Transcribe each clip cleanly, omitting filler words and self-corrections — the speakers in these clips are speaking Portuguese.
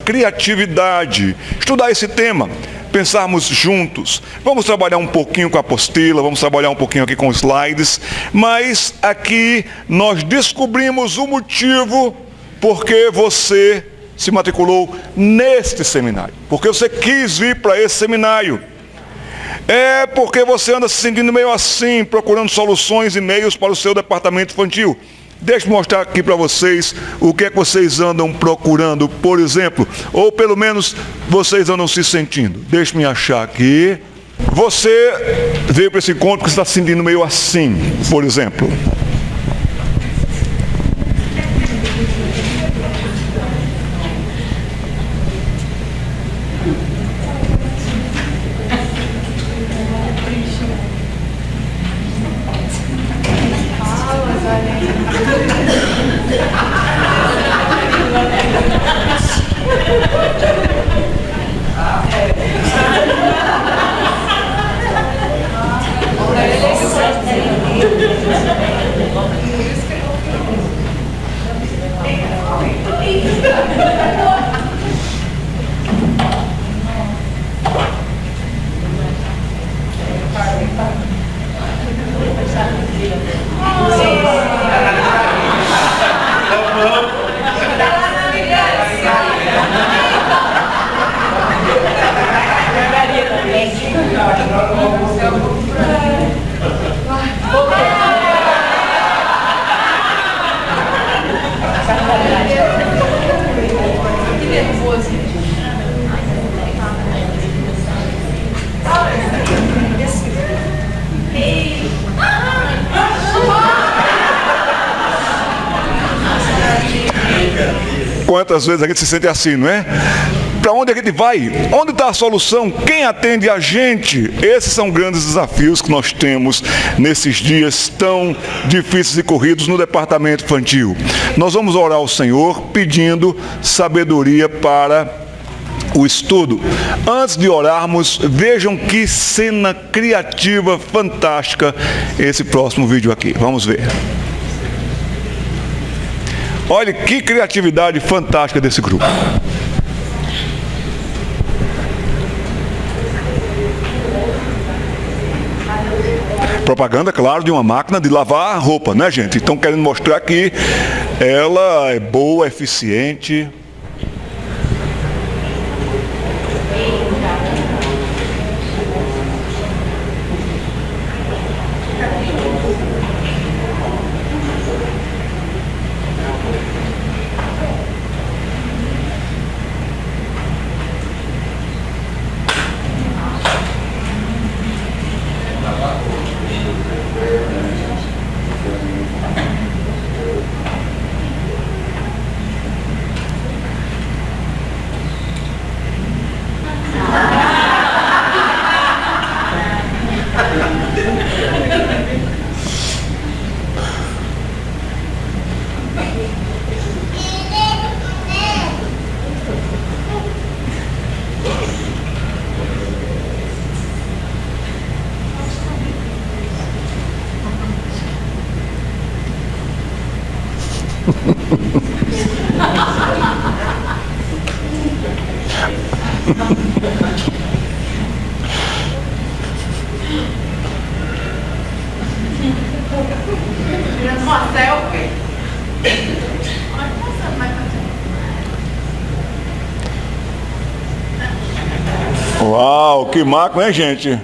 criatividade, estudar esse tema, pensarmos juntos. Vamos trabalhar um pouquinho com a apostila, vamos trabalhar um pouquinho aqui com os slides, mas aqui nós descobrimos o motivo porque você se matriculou neste seminário, porque você quis vir para esse seminário. É porque você anda se sentindo meio assim, procurando soluções e meios para o seu departamento infantil. Deixa eu mostrar aqui para vocês o que é que vocês andam procurando, por exemplo, ou pelo menos vocês andam se sentindo. Deixa eu achar aqui. Você veio para esse encontro porque você está se sentindo meio assim, por exemplo. Quantas vezes a gente se sente assim, não é? Para onde a gente vai? Onde está a solução? Quem atende a gente? Esses são grandes desafios que nós temos nesses dias tão difíceis e corridos no departamento infantil. Nós vamos orar ao Senhor pedindo sabedoria para o estudo. Antes de orarmos, vejam que cena criativa fantástica esse próximo vídeo aqui. Vamos ver. Olha que criatividade fantástica desse grupo. Propaganda, claro, de uma máquina de lavar roupa, né, gente? Estão querendo mostrar que ela é boa, eficiente. Uau, que máquina, hein, gente?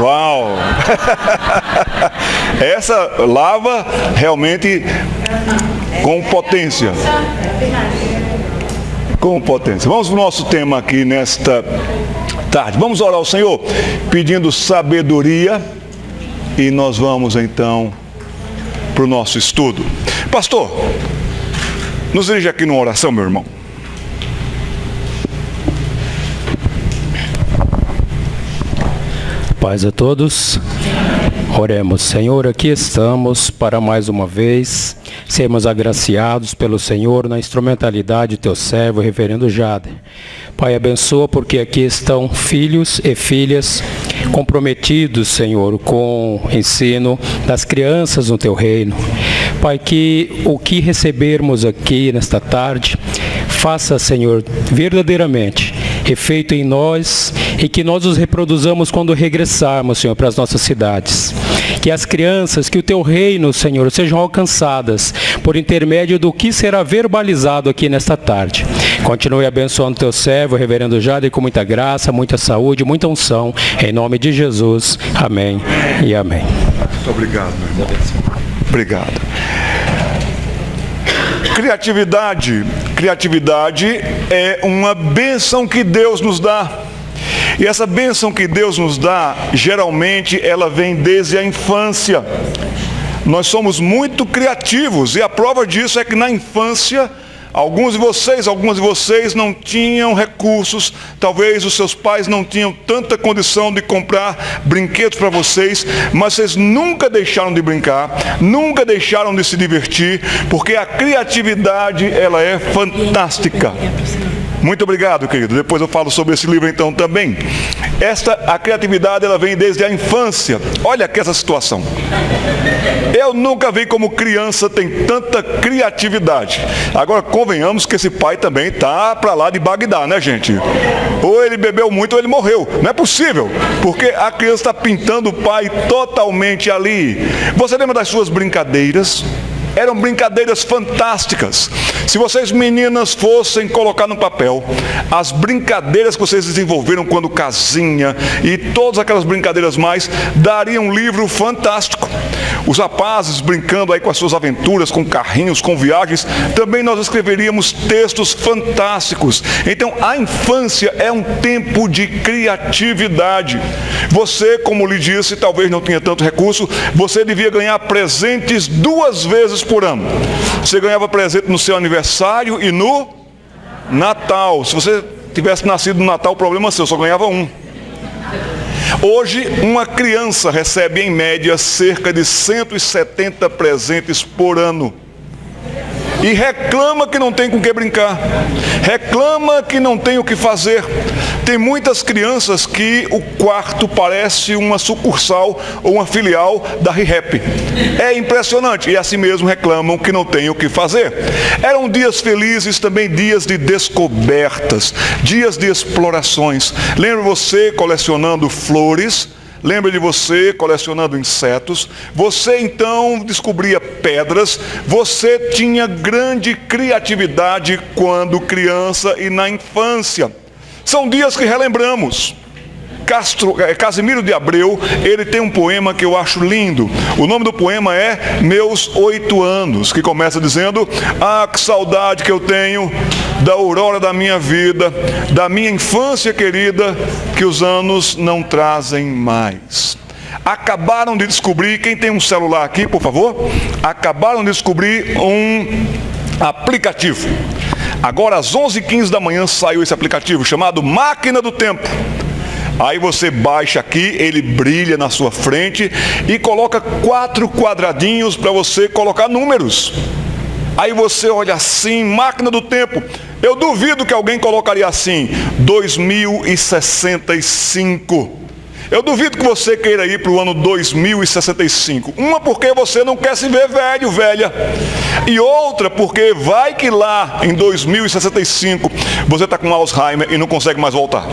Uau! Essa lava realmente com potência. Com potência. Vamos para o nosso tema aqui nesta tarde. Vamos orar ao Senhor pedindo sabedoria e nós vamos então para o nosso estudo. Pastor, nos dirige aqui numa oração, meu irmão. Paz a todos. Oremos. Senhor, aqui estamos para mais uma vez sermos agraciados pelo Senhor na instrumentalidade de teu servo, reverendo Jader. Pai, abençoa porque aqui estão filhos e filhas comprometidos, Senhor, com o ensino das crianças no teu reino. Pai, que o que recebermos aqui nesta tarde faça, Senhor, verdadeiramente efeito em nós e que nós os reproduzamos quando regressarmos, Senhor, para as nossas cidades. Que as crianças, que o teu reino, Senhor, sejam alcançadas por intermédio do que será verbalizado aqui nesta tarde. Continue abençoando teu servo, reverendo Jader, com muita graça, muita saúde, muita unção. Em nome de Jesus. Amém e amém. Muito obrigado, meu irmão. Obrigado. Criatividade é uma bênção que Deus nos dá. E essa bênção que Deus nos dá, geralmente ela vem desde a infância. Nós somos muito criativos e a prova disso é que na infância, algumas de vocês não tinham recursos, talvez os seus pais não tinham tanta condição de comprar brinquedos para vocês, mas vocês nunca deixaram de brincar, nunca deixaram de se divertir, porque a criatividade, ela é fantástica. Muito obrigado, querido. Depois eu falo sobre esse livro então também. A criatividade, ela vem desde a infância. Olha aqui essa situação. Eu nunca vi como criança tem tanta criatividade. Agora, convenhamos que esse pai também tá para lá de Bagdá, né, gente? Ou ele bebeu muito ou ele morreu. Não é possível, porque a criança está pintando o pai totalmente ali. Você lembra das suas brincadeiras? Eram brincadeiras fantásticas. Se vocês meninas fossem colocar no papel as brincadeiras que vocês desenvolveram quando casinha e todas aquelas brincadeiras mais, daria um livro fantástico. Os rapazes brincando aí com as suas aventuras, com carrinhos, com viagens, também nós escreveríamos textos fantásticos. Então a infância é um tempo de criatividade. Você, como lhe disse, talvez não tinha tanto recurso, você devia ganhar presentes 2 vezes por ano. Você ganhava presente no seu aniversário e no Natal. Se você tivesse nascido no Natal, o problema é seu, só ganhava um. Hoje, uma criança recebe em média cerca de 170 presentes por ano. E reclama que não tem com o que brincar. Reclama que não tem o que fazer. Tem muitas crianças que o quarto parece uma sucursal ou uma filial da ReHap. É impressionante. E assim mesmo reclamam que não tem o que fazer. Eram dias felizes, também dias de descobertas, dias de explorações. Lembra você colecionando flores? Lembra de você colecionando insetos? Você então descobria pedras. Você tinha grande criatividade quando criança e na infância. São dias que relembramos. Casimiro de Abreu, ele tem um poema que eu acho lindo. O nome do poema é Meus 8 anos, que começa dizendo: ah, que saudade que eu tenho da aurora da minha vida, da minha infância querida, que os anos não trazem mais. Acabaram de descobrir, quem tem um celular aqui, por favor? Acabaram de descobrir um aplicativo. Agora às 11h15 da manhã saiu esse aplicativo chamado Máquina do Tempo. Aí você baixa aqui, ele brilha na sua frente e coloca 4 quadradinhos para você colocar números. Aí você olha assim, Máquina do Tempo. Eu duvido que alguém colocaria assim, 2065. Eu duvido que você queira ir para o ano 2065. Uma, porque você não quer se ver velho, velha. E outra, porque vai que lá em 2065 você está com Alzheimer e não consegue mais voltar.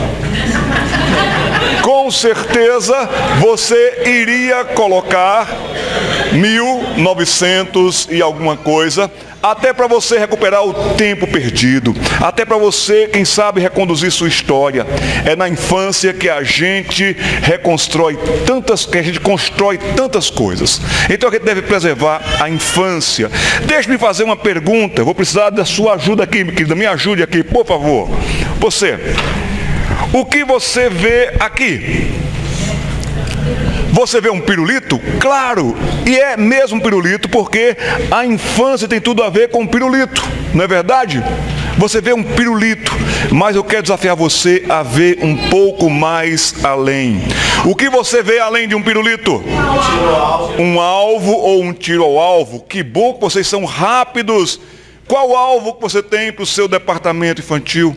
Com certeza você iria colocar 1900 e alguma coisa, até para você recuperar o tempo perdido, até para você, quem sabe, reconduzir sua história. É na infância que a gente reconstrói que a gente constrói tantas coisas. Então a gente deve preservar a infância. Deixe-me fazer uma pergunta, eu vou precisar da sua ajuda aqui, querida, me ajude aqui, por favor. Você, o que você vê aqui? Você vê um pirulito? Claro, e é mesmo pirulito, porque a infância tem tudo a ver com pirulito, não é verdade? Você vê um pirulito. mas eu quero desafiar você a ver um pouco mais além. O que você vê além de um pirulito? Um alvo ou um tiro ao alvo? Que bom que vocês são rápidos. Qual alvo que você tem para o seu departamento infantil?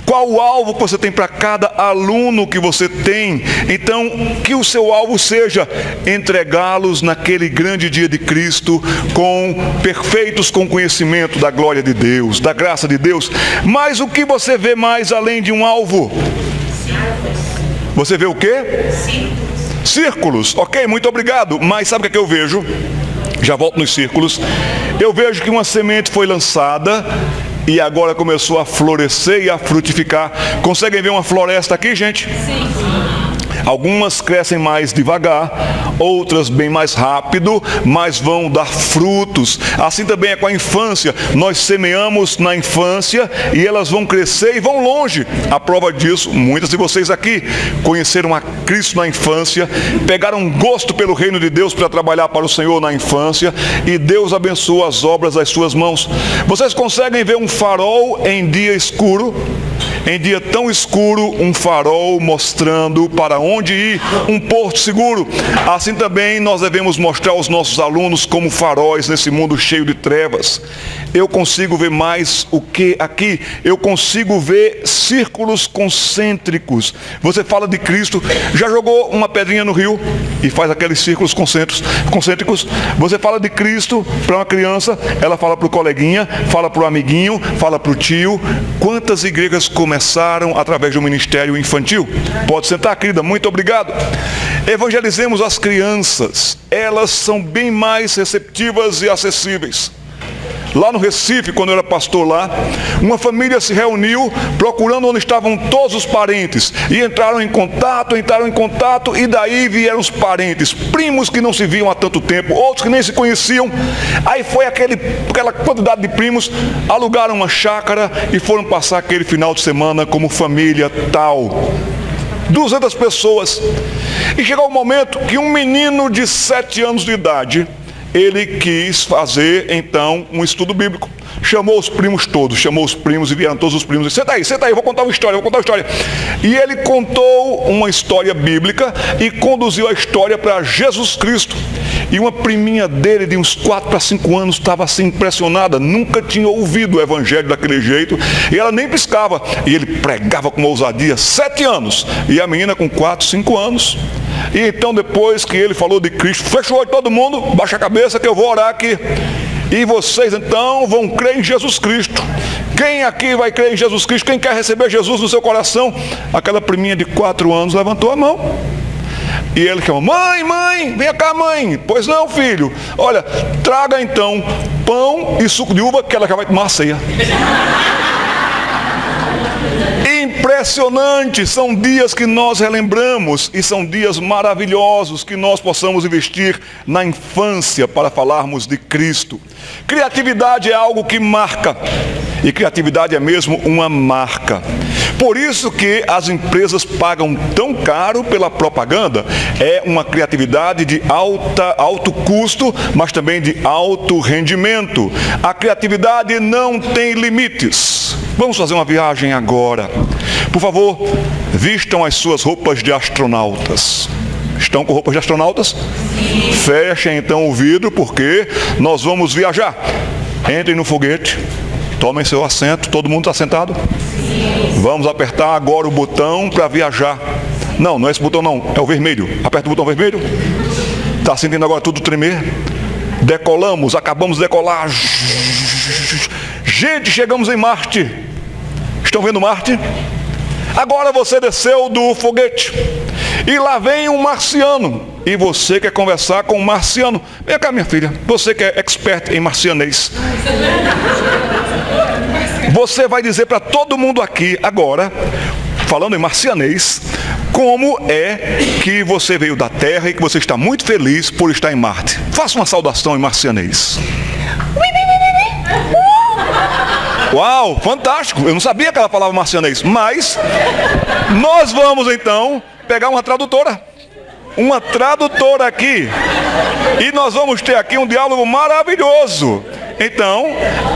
Qual o alvo que você tem para cada aluno que você tem? Então, que o seu alvo seja entregá-los naquele grande dia de Cristo, perfeitos com conhecimento da glória de Deus, da graça de Deus. Mas o que você vê mais além de um alvo? Você vê o quê? Círculos. Ok, muito obrigado. Mas sabe o que eu vejo? Já volto nos círculos. Eu vejo que uma semente foi lançada e agora começou a florescer e a frutificar. Conseguem ver uma floresta aqui, gente? Sim. Algumas crescem mais devagar, outras bem mais rápido, mas vão dar frutos. Assim também é com a infância. Nós semeamos na infância e elas vão crescer e vão longe. A prova disso, muitas de vocês aqui conheceram a Cristo na infância, pegaram gosto pelo reino de Deus para trabalhar para o Senhor na infância, e Deus abençoa as obras das suas mãos. Vocês conseguem ver um farol em dia escuro? Em dia tão escuro, um farol mostrando para onde ir, um porto seguro. Assim também nós devemos mostrar aos nossos alunos como faróis nesse mundo cheio de trevas. Eu consigo ver mais o que aqui? Eu consigo ver círculos concêntricos. Você fala de Cristo, já jogou uma pedrinha no rio e faz aqueles círculos concêntricos? Você fala de Cristo para uma criança, ela fala para o coleguinha, fala para o amiguinho, fala para o tio. Quantas igrejas começaram através do ministério infantil? Pode sentar, querida, muito obrigado. Evangelizemos as crianças, elas são bem mais receptivas e acessíveis. Lá no Recife, quando eu era pastor lá, uma família se reuniu procurando onde estavam todos os parentes. E entraram em contato, e daí vieram os parentes, primos que não se viam há tanto tempo, outros que nem se conheciam. Aí foi aquela quantidade de primos, alugaram uma chácara e foram passar aquele final de semana como família tal. 200 pessoas. E chegou o momento que um menino de 7 anos de idade, ele quis fazer, então, um estudo bíblico. Chamou os primos e vieram todos os primos. Senta aí, eu vou contar uma história. E ele contou uma história bíblica e conduziu a história para Jesus Cristo. E uma priminha dele, de uns 4 para 5 anos, estava assim impressionada, nunca tinha ouvido o evangelho daquele jeito, e ela nem piscava. E ele pregava com uma ousadia, 7 anos, e a menina com 4, 5 anos. E então, depois que ele falou de Cristo, fechou o olho todo mundo, baixa a cabeça que eu vou orar aqui. E vocês então vão crer em Jesus Cristo. Quem aqui vai crer em Jesus Cristo? Quem quer receber Jesus no seu coração? Aquela priminha de 4 anos levantou a mão. E ele chamou: mãe, vem cá, mãe. Pois não, filho. Olha, traga então pão e suco de uva, que ela já vai tomar a ceia. Impressionante, são dias que nós relembramos e são dias maravilhosos que nós possamos investir na infância para falarmos de Cristo. Criatividade é algo que marca, e criatividade é mesmo uma marca. Por isso que as empresas pagam tão caro pela propaganda. É uma criatividade de alto custo, mas também de alto rendimento. A criatividade não tem limites. Vamos fazer uma viagem agora. Por favor, vistam as suas roupas de astronautas. Estão com roupas de astronautas? Sim. Fechem então o vidro, porque nós vamos viajar. Entrem no foguete, tomem seu assento. Todo mundo está sentado? Sim. Vamos apertar agora o botão para viajar. Não é esse botão não, é o vermelho. Aperta o botão vermelho. Está sentindo agora tudo tremer? Decolamos, acabamos de decolar. Gente, chegamos em Marte. Estão vendo Marte? Agora você desceu do foguete e lá vem um marciano, e você quer conversar com um marciano. Vem cá, minha filha, você que é expert em marcianês, você vai dizer para todo mundo aqui agora, falando em marcianês, como é que você veio da Terra e que você está muito feliz por estar em Marte. Faça uma saudação em marcianês. Uau, fantástico, eu não sabia que ela falava marcianês, mas nós vamos então pegar uma tradutora aqui, e nós vamos ter aqui um diálogo maravilhoso. Então,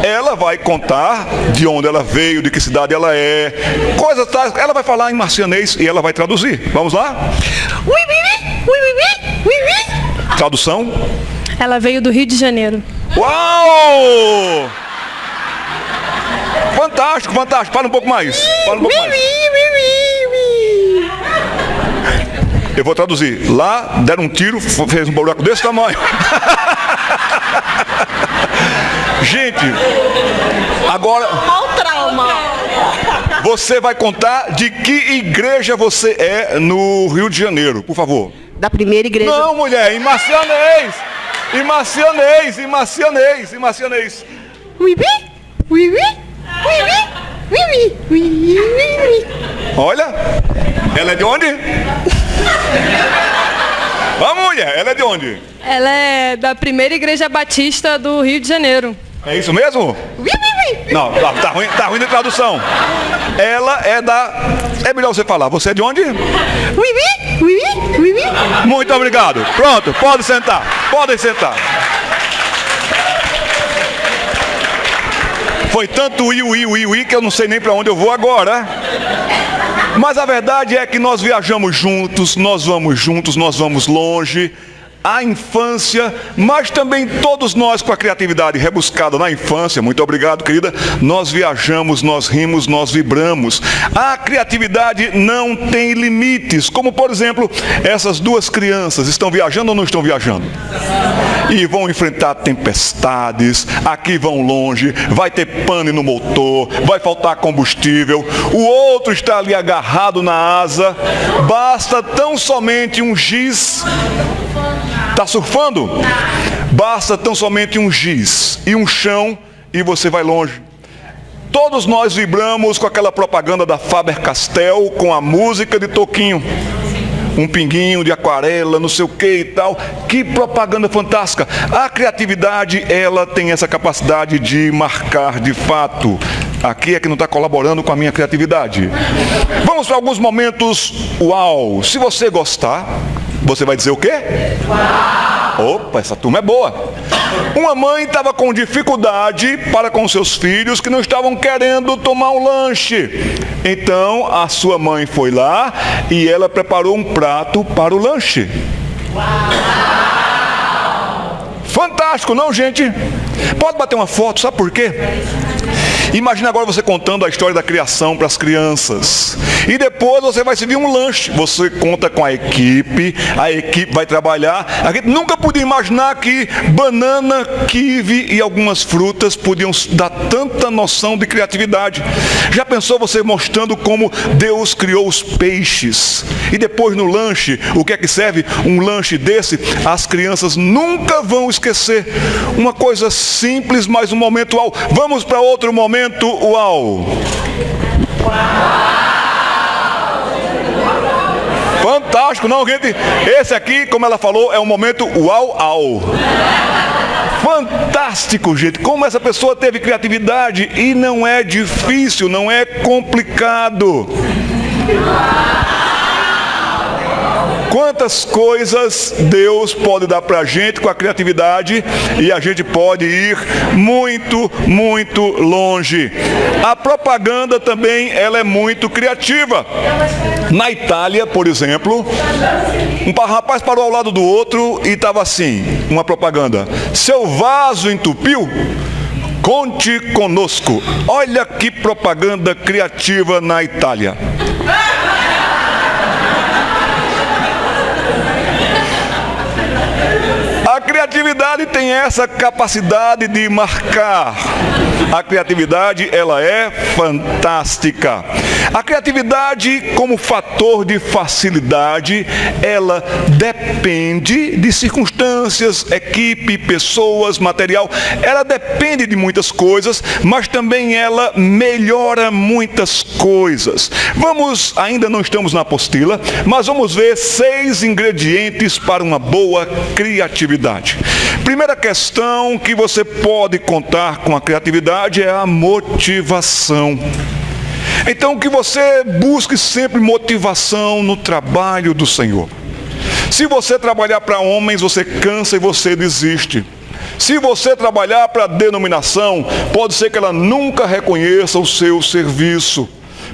ela vai contar de onde ela veio, de que cidade ela é, coisas tais. Ela vai falar em marcianês e ela vai traduzir. Vamos lá? Tradução? Ela veio do Rio de Janeiro. Uau! Fantástico, fantástico. Fala um pouco mais. Fala um pouco mais. Eu vou traduzir. Lá, deram um tiro, fez um buraco desse tamanho. Gente, agora... Olha o trauma. Você vai contar de que igreja você é no Rio de Janeiro, por favor. Da primeira igreja. Não, mulher, em marcianês. Em marcianês, em marcianês, em marcianês. Olha, ela é de onde? Vamos, mulher, ela é de onde? Ela é da primeira igreja batista do Rio de Janeiro. É isso mesmo? Não, tá ruim de tradução. Ela é da... É melhor você falar. Você é de onde? Muito obrigado. Pronto, pode sentar. Podem sentar. Foi tanto i que eu não sei nem para onde eu vou agora. Mas a verdade é que nós viajamos juntos, nós vamos longe. A infância, mas também todos nós com a criatividade rebuscada na infância, muito obrigado, querida, nós viajamos, nós rimos, nós vibramos. A criatividade não tem limites, como por exemplo, essas duas crianças estão viajando ou não estão viajando? E vão enfrentar tempestades, aqui vão longe, vai ter pane no motor, vai faltar combustível, o outro está ali agarrado na asa, basta tão somente um giz. Está surfando? Basta tão somente um giz e um chão e você vai longe. Todos nós vibramos com aquela propaganda da Faber-Castell com a música de Toquinho. Um pinguinho de aquarela, não sei o que e tal. Que propaganda fantástica. A criatividade, ela tem essa capacidade de marcar de fato. Aqui é que não está colaborando com a minha criatividade. Vamos para alguns momentos uau. Se você gostar, você vai dizer o quê? Uau! Opa, essa turma é boa. Uma mãe estava com dificuldade para com seus filhos que não estavam querendo tomar um lanche. Então a sua mãe foi lá e ela preparou um prato para o lanche. Uau! Fantástico, não, gente? Pode bater uma foto, sabe por quê? Imagina agora você contando a história da criação para as crianças. E depois você vai servir um lanche. Você conta com a equipe vai trabalhar. A gente nunca podia imaginar que banana, kiwi e algumas frutas podiam dar tanta noção de criatividade. Já pensou você mostrando como Deus criou os peixes? E depois no lanche, o que é que serve um lanche desse? As crianças nunca vão esquecer. Uma coisa simples, mas um momento uau. Vamos para outro momento uau. Fantástico, não, gente? Esse aqui, como ela falou, é um momento uau. Fantástico, gente. Como essa pessoa teve criatividade e não é difícil, não é complicado. Quantas coisas Deus pode dar para a gente com a criatividade e a gente pode ir muito, muito longe. A propaganda também, ela é muito criativa. Na Itália, por exemplo, um rapaz parou ao lado do outro e estava assim, uma propaganda. Seu vaso entupiu? Conte conosco. Olha que propaganda criativa na Itália. A criatividade tem essa capacidade de marcar. A criatividade, ela é fantástica. A criatividade, como fator de facilidade, ela depende de circunstâncias, equipe, pessoas, material. Ela depende de muitas coisas, mas também ela melhora muitas coisas. Ainda não estamos na apostila, mas vamos ver 6 ingredientes para uma boa criatividade. Primeira questão que você pode contar com a criatividade é a motivação. Então que você busque sempre motivação no trabalho do Senhor. Se você trabalhar para homens, você cansa e você desiste. Se você trabalhar para a denominação, pode ser que ela nunca reconheça o seu serviço.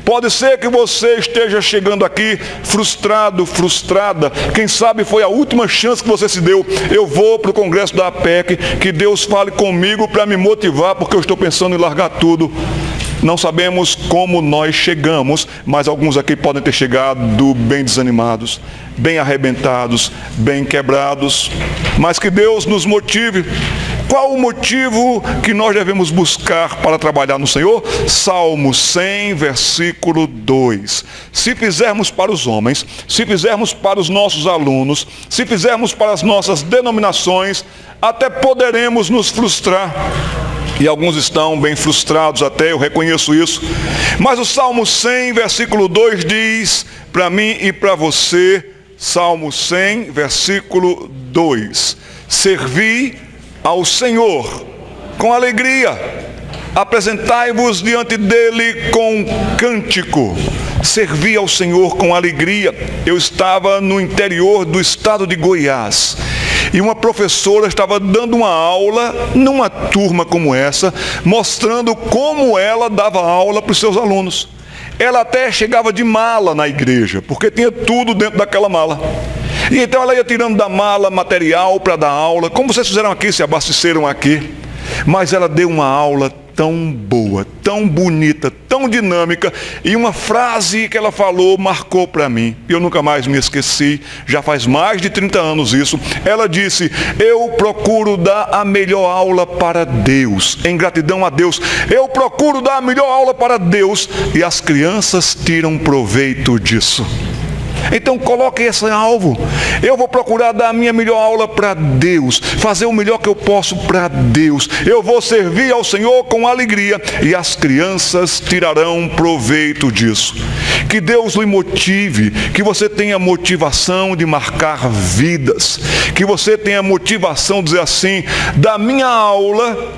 Pode ser que você esteja chegando aqui frustrado, frustrada. Quem sabe foi a última chance que você se deu. Eu vou para o congresso da APEC, que Deus fale comigo para me motivar, porque eu estou pensando em largar tudo. Não sabemos como nós chegamos, mas alguns aqui podem ter chegado bem desanimados, bem arrebentados, bem quebrados. Mas que Deus nos motive. Qual o motivo que nós devemos buscar para trabalhar no Senhor? Salmo 100, versículo 2. Se fizermos para os homens, se fizermos para os nossos alunos, se fizermos para as nossas denominações, até poderemos nos frustrar. E alguns estão bem frustrados até, eu reconheço isso. Mas o Salmo 100, versículo 2 diz para mim e para você, Salmo 100, versículo 2. Servi ao Senhor com alegria, apresentai-vos diante dele com cântico. Servi ao Senhor com alegria. Eu estava no interior do estado de Goiás e uma professora estava dando uma aula numa turma como essa, mostrando como ela dava aula para os seus alunos. Ela até chegava de mala na igreja, porque tinha tudo dentro daquela mala. E então ela ia tirando da mala material para dar aula, como vocês fizeram aqui, se abasteceram aqui. Mas ela deu uma aula tão boa, tão bonita, tão dinâmica, e uma frase que ela falou marcou para mim. Eu nunca mais me esqueci, já faz mais de 30 anos isso. Ela disse: eu procuro dar a melhor aula para Deus, em gratidão a Deus. Eu procuro dar a melhor aula para Deus, e as crianças tiram proveito disso. Então coloque esse alvo. Eu vou procurar dar a minha melhor aula para Deus, fazer o melhor que eu posso para Deus. Eu vou servir ao Senhor com alegria, e as crianças tirarão proveito disso. Que Deus lhe motive, que você tenha motivação de marcar vidas, que você tenha motivação de dizer assim: da minha aula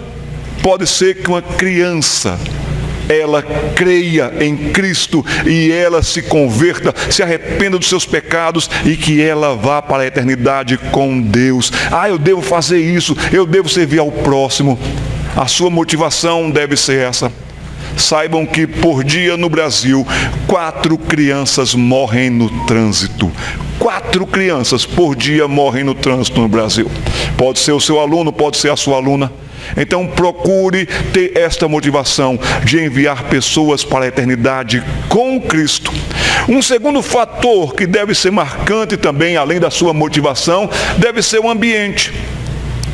pode ser que uma criança ela creia em Cristo e ela se converta, se arrependa dos seus pecados e que ela vá para a eternidade com Deus. Eu devo fazer isso, eu devo servir ao próximo. A sua motivação deve ser essa. Saibam que por dia no Brasil 4 crianças morrem no trânsito. 4 crianças por dia morrem no trânsito no Brasil. Pode ser o seu aluno, pode ser a sua aluna. Então procure ter esta motivação de enviar pessoas para a eternidade com Cristo. Um segundo fator que deve ser marcante também, além da sua motivação, deve ser o ambiente.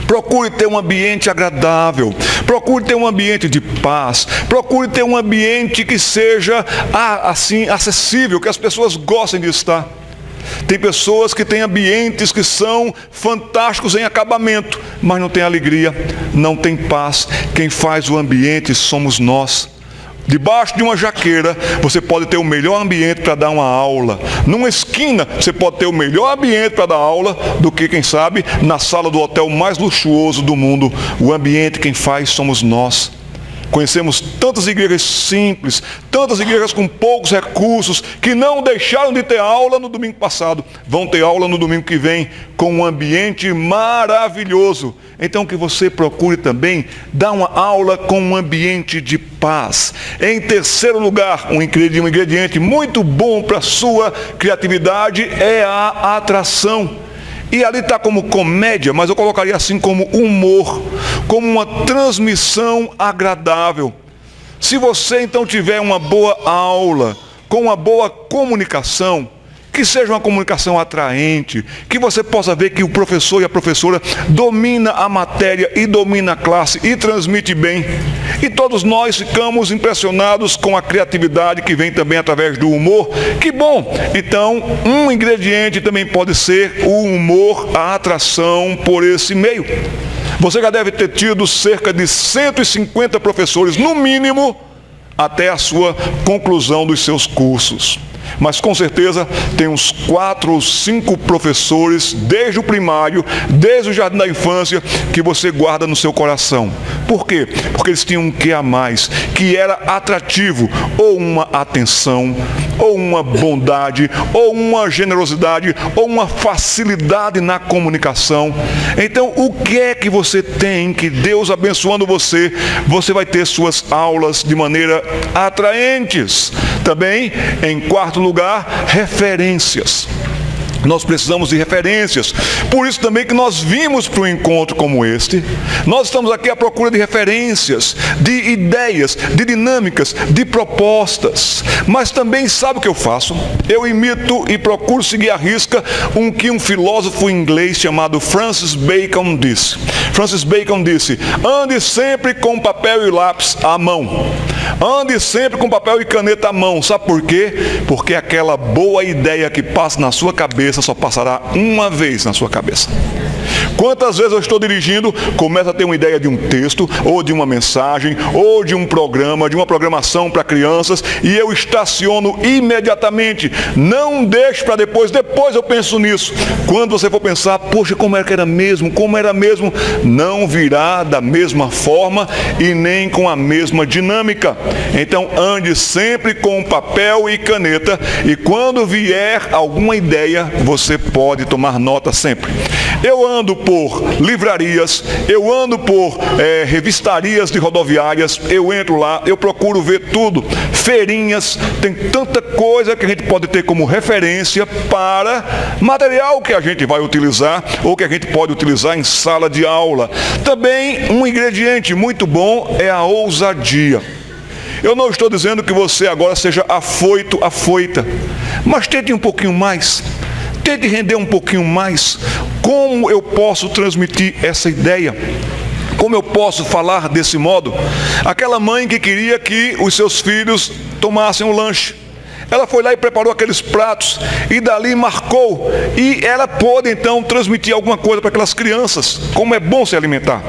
Procure ter um ambiente agradável, procure ter um ambiente de paz, procure ter um ambiente que seja assim acessível, que as pessoas gostem de estar. Tem pessoas que têm ambientes que são fantásticos em acabamento, mas não tem alegria, não tem paz. Quem faz o ambiente somos nós. Debaixo de uma jaqueira, você pode ter o melhor ambiente para dar uma aula. Numa esquina, você pode ter o melhor ambiente para dar aula do que, quem sabe, na sala do hotel mais luxuoso do mundo. O ambiente quem faz somos nós. Conhecemos tantas igrejas simples, tantas igrejas com poucos recursos, que não deixaram de ter aula no domingo passado. Vão ter aula no domingo que vem, com um ambiente maravilhoso. Então que você procure também dar uma aula com um ambiente de paz. Em terceiro lugar, um ingrediente muito bom para a sua criatividade é a atração. E ali está como comédia, mas eu colocaria assim como humor, como uma transmissão agradável. Se você então tiver uma boa aula, com uma boa comunicação, que seja uma comunicação atraente, que você possa ver que o professor e a professora domina a matéria e domina a classe e transmite bem. E todos nós ficamos impressionados com a criatividade que vem também através do humor. Que bom! Então, um ingrediente também pode ser o humor, a atração por esse meio. Você já deve ter tido cerca de 150 professores, no mínimo, até a sua conclusão dos seus cursos. Mas com certeza tem uns 4 ou 5 professores, desde o primário, desde o jardim da infância, que você guarda no seu coração. Por quê? Porque eles tinham um quê a mais, que era atrativo, ou uma atenção, ou uma bondade, ou uma generosidade, ou uma facilidade na comunicação. Então, o que é que você tem que Deus abençoando você, você vai ter suas aulas de maneira atraentes. Também, em quarto lugar, referências. Nós precisamos de referências. Por isso também que nós vimos para um encontro como este. Nós estamos aqui à procura de referências, de ideias, de dinâmicas, de propostas. Mas também sabe o que eu faço? Eu imito e procuro seguir à risca que um filósofo inglês chamado Francis Bacon disse. Francis Bacon disse: ande sempre com papel e lápis à mão. Ande sempre com papel e caneta à mão. Sabe por quê? Porque aquela boa ideia que passa na sua cabeça só passará uma vez na sua cabeça. Quantas vezes eu estou dirigindo, começo a ter uma ideia de um texto, ou de uma mensagem, ou de um programa, de uma programação para crianças, e eu estaciono imediatamente. Não deixe para depois eu penso nisso. Quando você for pensar, poxa, como era mesmo, não virá da mesma forma e nem com a mesma dinâmica. Então ande sempre com papel e caneta, e quando vier alguma ideia, você pode tomar nota sempre. Eu ando por livrarias, eu ando por revistarias de rodoviárias, eu entro lá, eu procuro ver tudo. Feirinhas, tem tanta coisa que a gente pode ter como referência para material que a gente vai utilizar ou que a gente pode utilizar em sala de aula. Também um ingrediente muito bom é a ousadia. Eu não estou dizendo que você agora seja afoito, afoita, mas tente um pouquinho mais. Tente render um pouquinho mais. Como eu posso transmitir essa ideia? Como eu posso falar desse modo? Aquela mãe que queria que os seus filhos tomassem um lanche. Ela foi lá e preparou aqueles pratos e dali marcou. E ela pôde então transmitir alguma coisa para aquelas crianças. Como é bom se alimentar.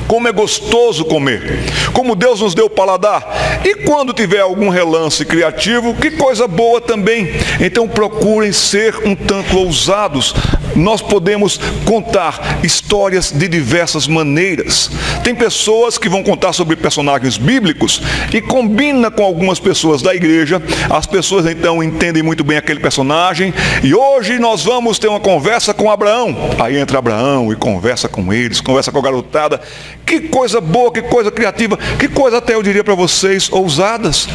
Como é gostoso comer, como Deus nos deu o paladar. E quando tiver algum relance criativo, que coisa boa também. Então procurem ser um tanto ousados. Nós podemos contar histórias de diversas maneiras. Tem pessoas que vão contar sobre personagens bíblicos e combina com algumas pessoas da igreja. As pessoas então entendem muito bem aquele personagem. E hoje nós vamos ter uma conversa com Abraão. Aí entra Abraão e conversa com eles, conversa com a garotada. Que coisa boa, que coisa criativa, que coisa até eu diria para vocês ousadas.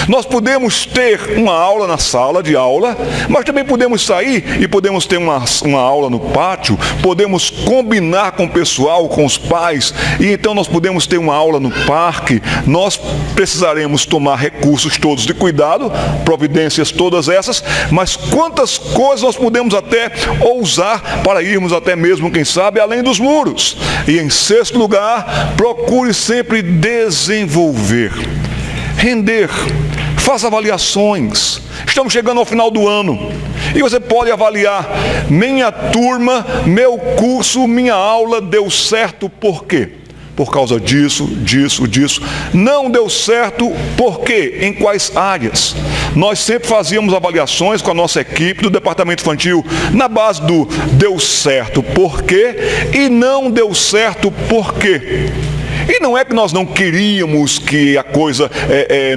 Nós podemos ter uma aula na sala de aula, mas também podemos sair e podemos ter uma aula no pátio, podemos combinar com o pessoal, com os pais, e então nós podemos ter uma aula no parque. Nós precisaremos tomar recursos todos de cuidado, providências todas essas, mas quantas coisas nós podemos até ousar para irmos até mesmo, quem sabe, além dos muros. E em sexto lugar, procure sempre desenvolver, render, faça avaliações. Estamos chegando ao final do ano e você pode avaliar: minha turma, meu curso, minha aula deu certo por quê? Por causa disso. Não deu certo por quê? Em quais áreas? Nós sempre fazíamos avaliações com a nossa equipe do departamento infantil na base do deu certo por quê e não deu certo por quê. E não é que nós não queríamos que a coisa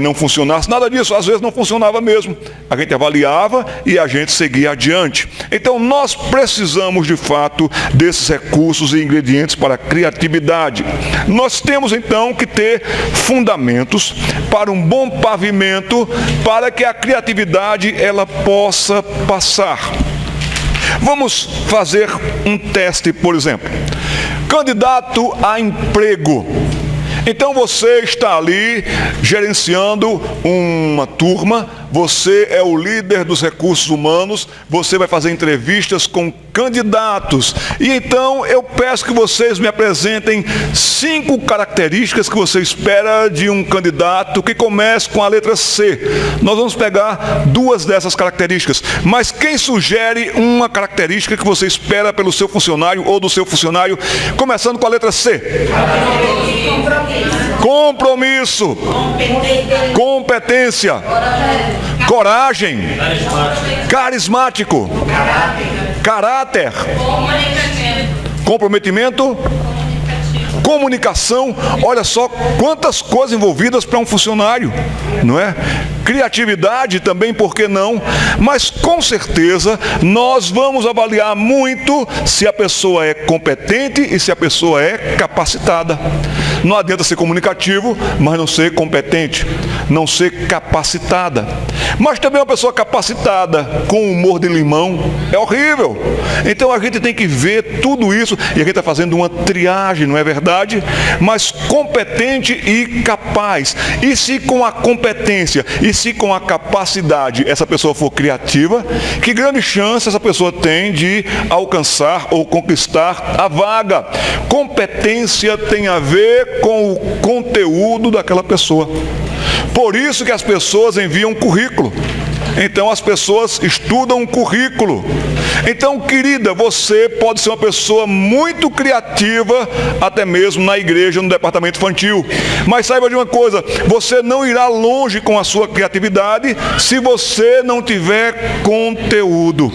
não funcionasse, nada disso, às vezes não funcionava mesmo. A gente avaliava e a gente seguia adiante. Então nós precisamos de fato desses recursos e ingredientes para a criatividade. Nós temos então que ter fundamentos para um bom pavimento, para que a criatividade ela possa passar. Vamos fazer um teste, por exemplo. Candidato a emprego. Então você está ali gerenciando uma turma, você é o líder dos recursos humanos, você vai fazer entrevistas com candidatos. E então eu peço que vocês me apresentem 5 características que você espera de um candidato que comece com a letra C. Nós vamos pegar 2 dessas características, mas quem sugere uma característica que você espera pelo seu funcionário ou do seu funcionário, começando com a letra C? Compromisso. Competência. Coragem. Carismático. Caráter. Comprometimento. Comunicação, olha só quantas coisas envolvidas para um funcionário, não é? Criatividade também, por que não? Mas com certeza nós vamos avaliar muito se a pessoa é competente e se a pessoa é capacitada. Não adianta ser comunicativo, mas não ser competente, não ser capacitada. Mas também uma pessoa capacitada com humor de limão é horrível. Então a gente tem que ver tudo isso e a gente está fazendo uma triagem, não é verdade? Mas competente e capaz. E se com a competência e se com a capacidade essa pessoa for criativa, que grande chance essa pessoa tem de alcançar ou conquistar a vaga. Competência tem a ver com o conteúdo daquela pessoa. Por isso que as pessoas enviam currículo. Então as pessoas estudam um currículo. Então, querida, você pode ser uma pessoa muito criativa, até mesmo na igreja, no departamento infantil. Mas saiba de uma coisa, você não irá longe com a sua criatividade se você não tiver conteúdo.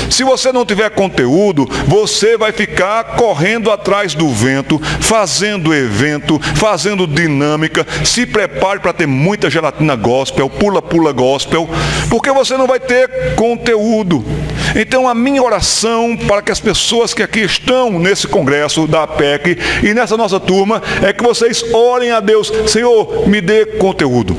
Se você não tiver conteúdo, você vai ficar correndo atrás do vento, fazendo evento, fazendo dinâmica. Se prepare para ter muita gelatina gospel, pula-pula gospel, porque você não vai ter conteúdo. Então a minha oração para que as pessoas que aqui estão nesse congresso da APEC e nessa nossa turma é que vocês orem a Deus: Senhor, me dê conteúdo.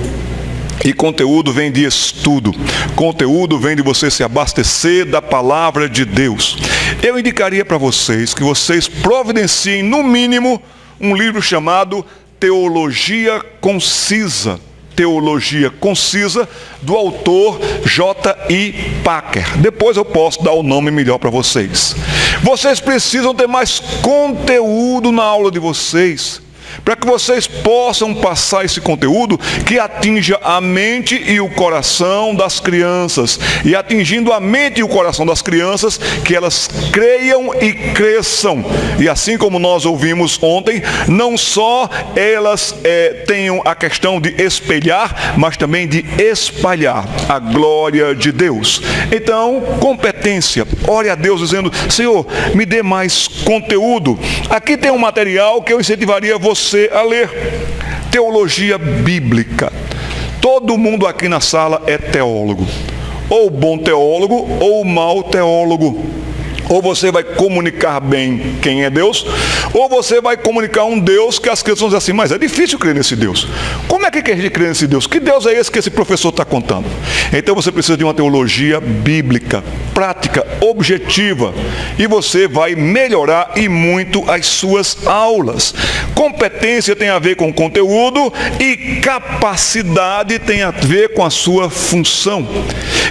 E conteúdo vem de estudo. Conteúdo vem de você se abastecer da palavra de Deus. Eu indicaria para vocês que vocês providenciem, no mínimo, um livro chamado Teologia Concisa. Teologia Concisa, do autor J.I. Packer. Depois eu posso dar o nome melhor para vocês. Vocês precisam ter mais conteúdo na aula de vocês, para que vocês possam passar esse conteúdo que atinja a mente e o coração das crianças. E atingindo a mente e o coração das crianças, que elas creiam e cresçam. E assim como nós ouvimos ontem, não só elas tenham a questão de espelhar, mas também de espalhar a glória de Deus. Então, competência. Ore a Deus dizendo: Senhor, me dê mais conteúdo. Aqui tem um material que eu incentivaria você a ler. Teologia bíblica. Todo mundo aqui na sala é teólogo. Ou bom teólogo ou mau teólogo. Ou você vai comunicar bem quem é Deus, ou você vai comunicar um Deus que as crianças vão dizer assim: mas é difícil crer nesse Deus. Como é que a gente crê nesse Deus? Que Deus é esse que esse professor está contando? Então você precisa de uma teologia bíblica, prática, objetiva, e você vai melhorar e muito as suas aulas. Competência tem a ver com conteúdo e capacidade tem a ver com a sua função.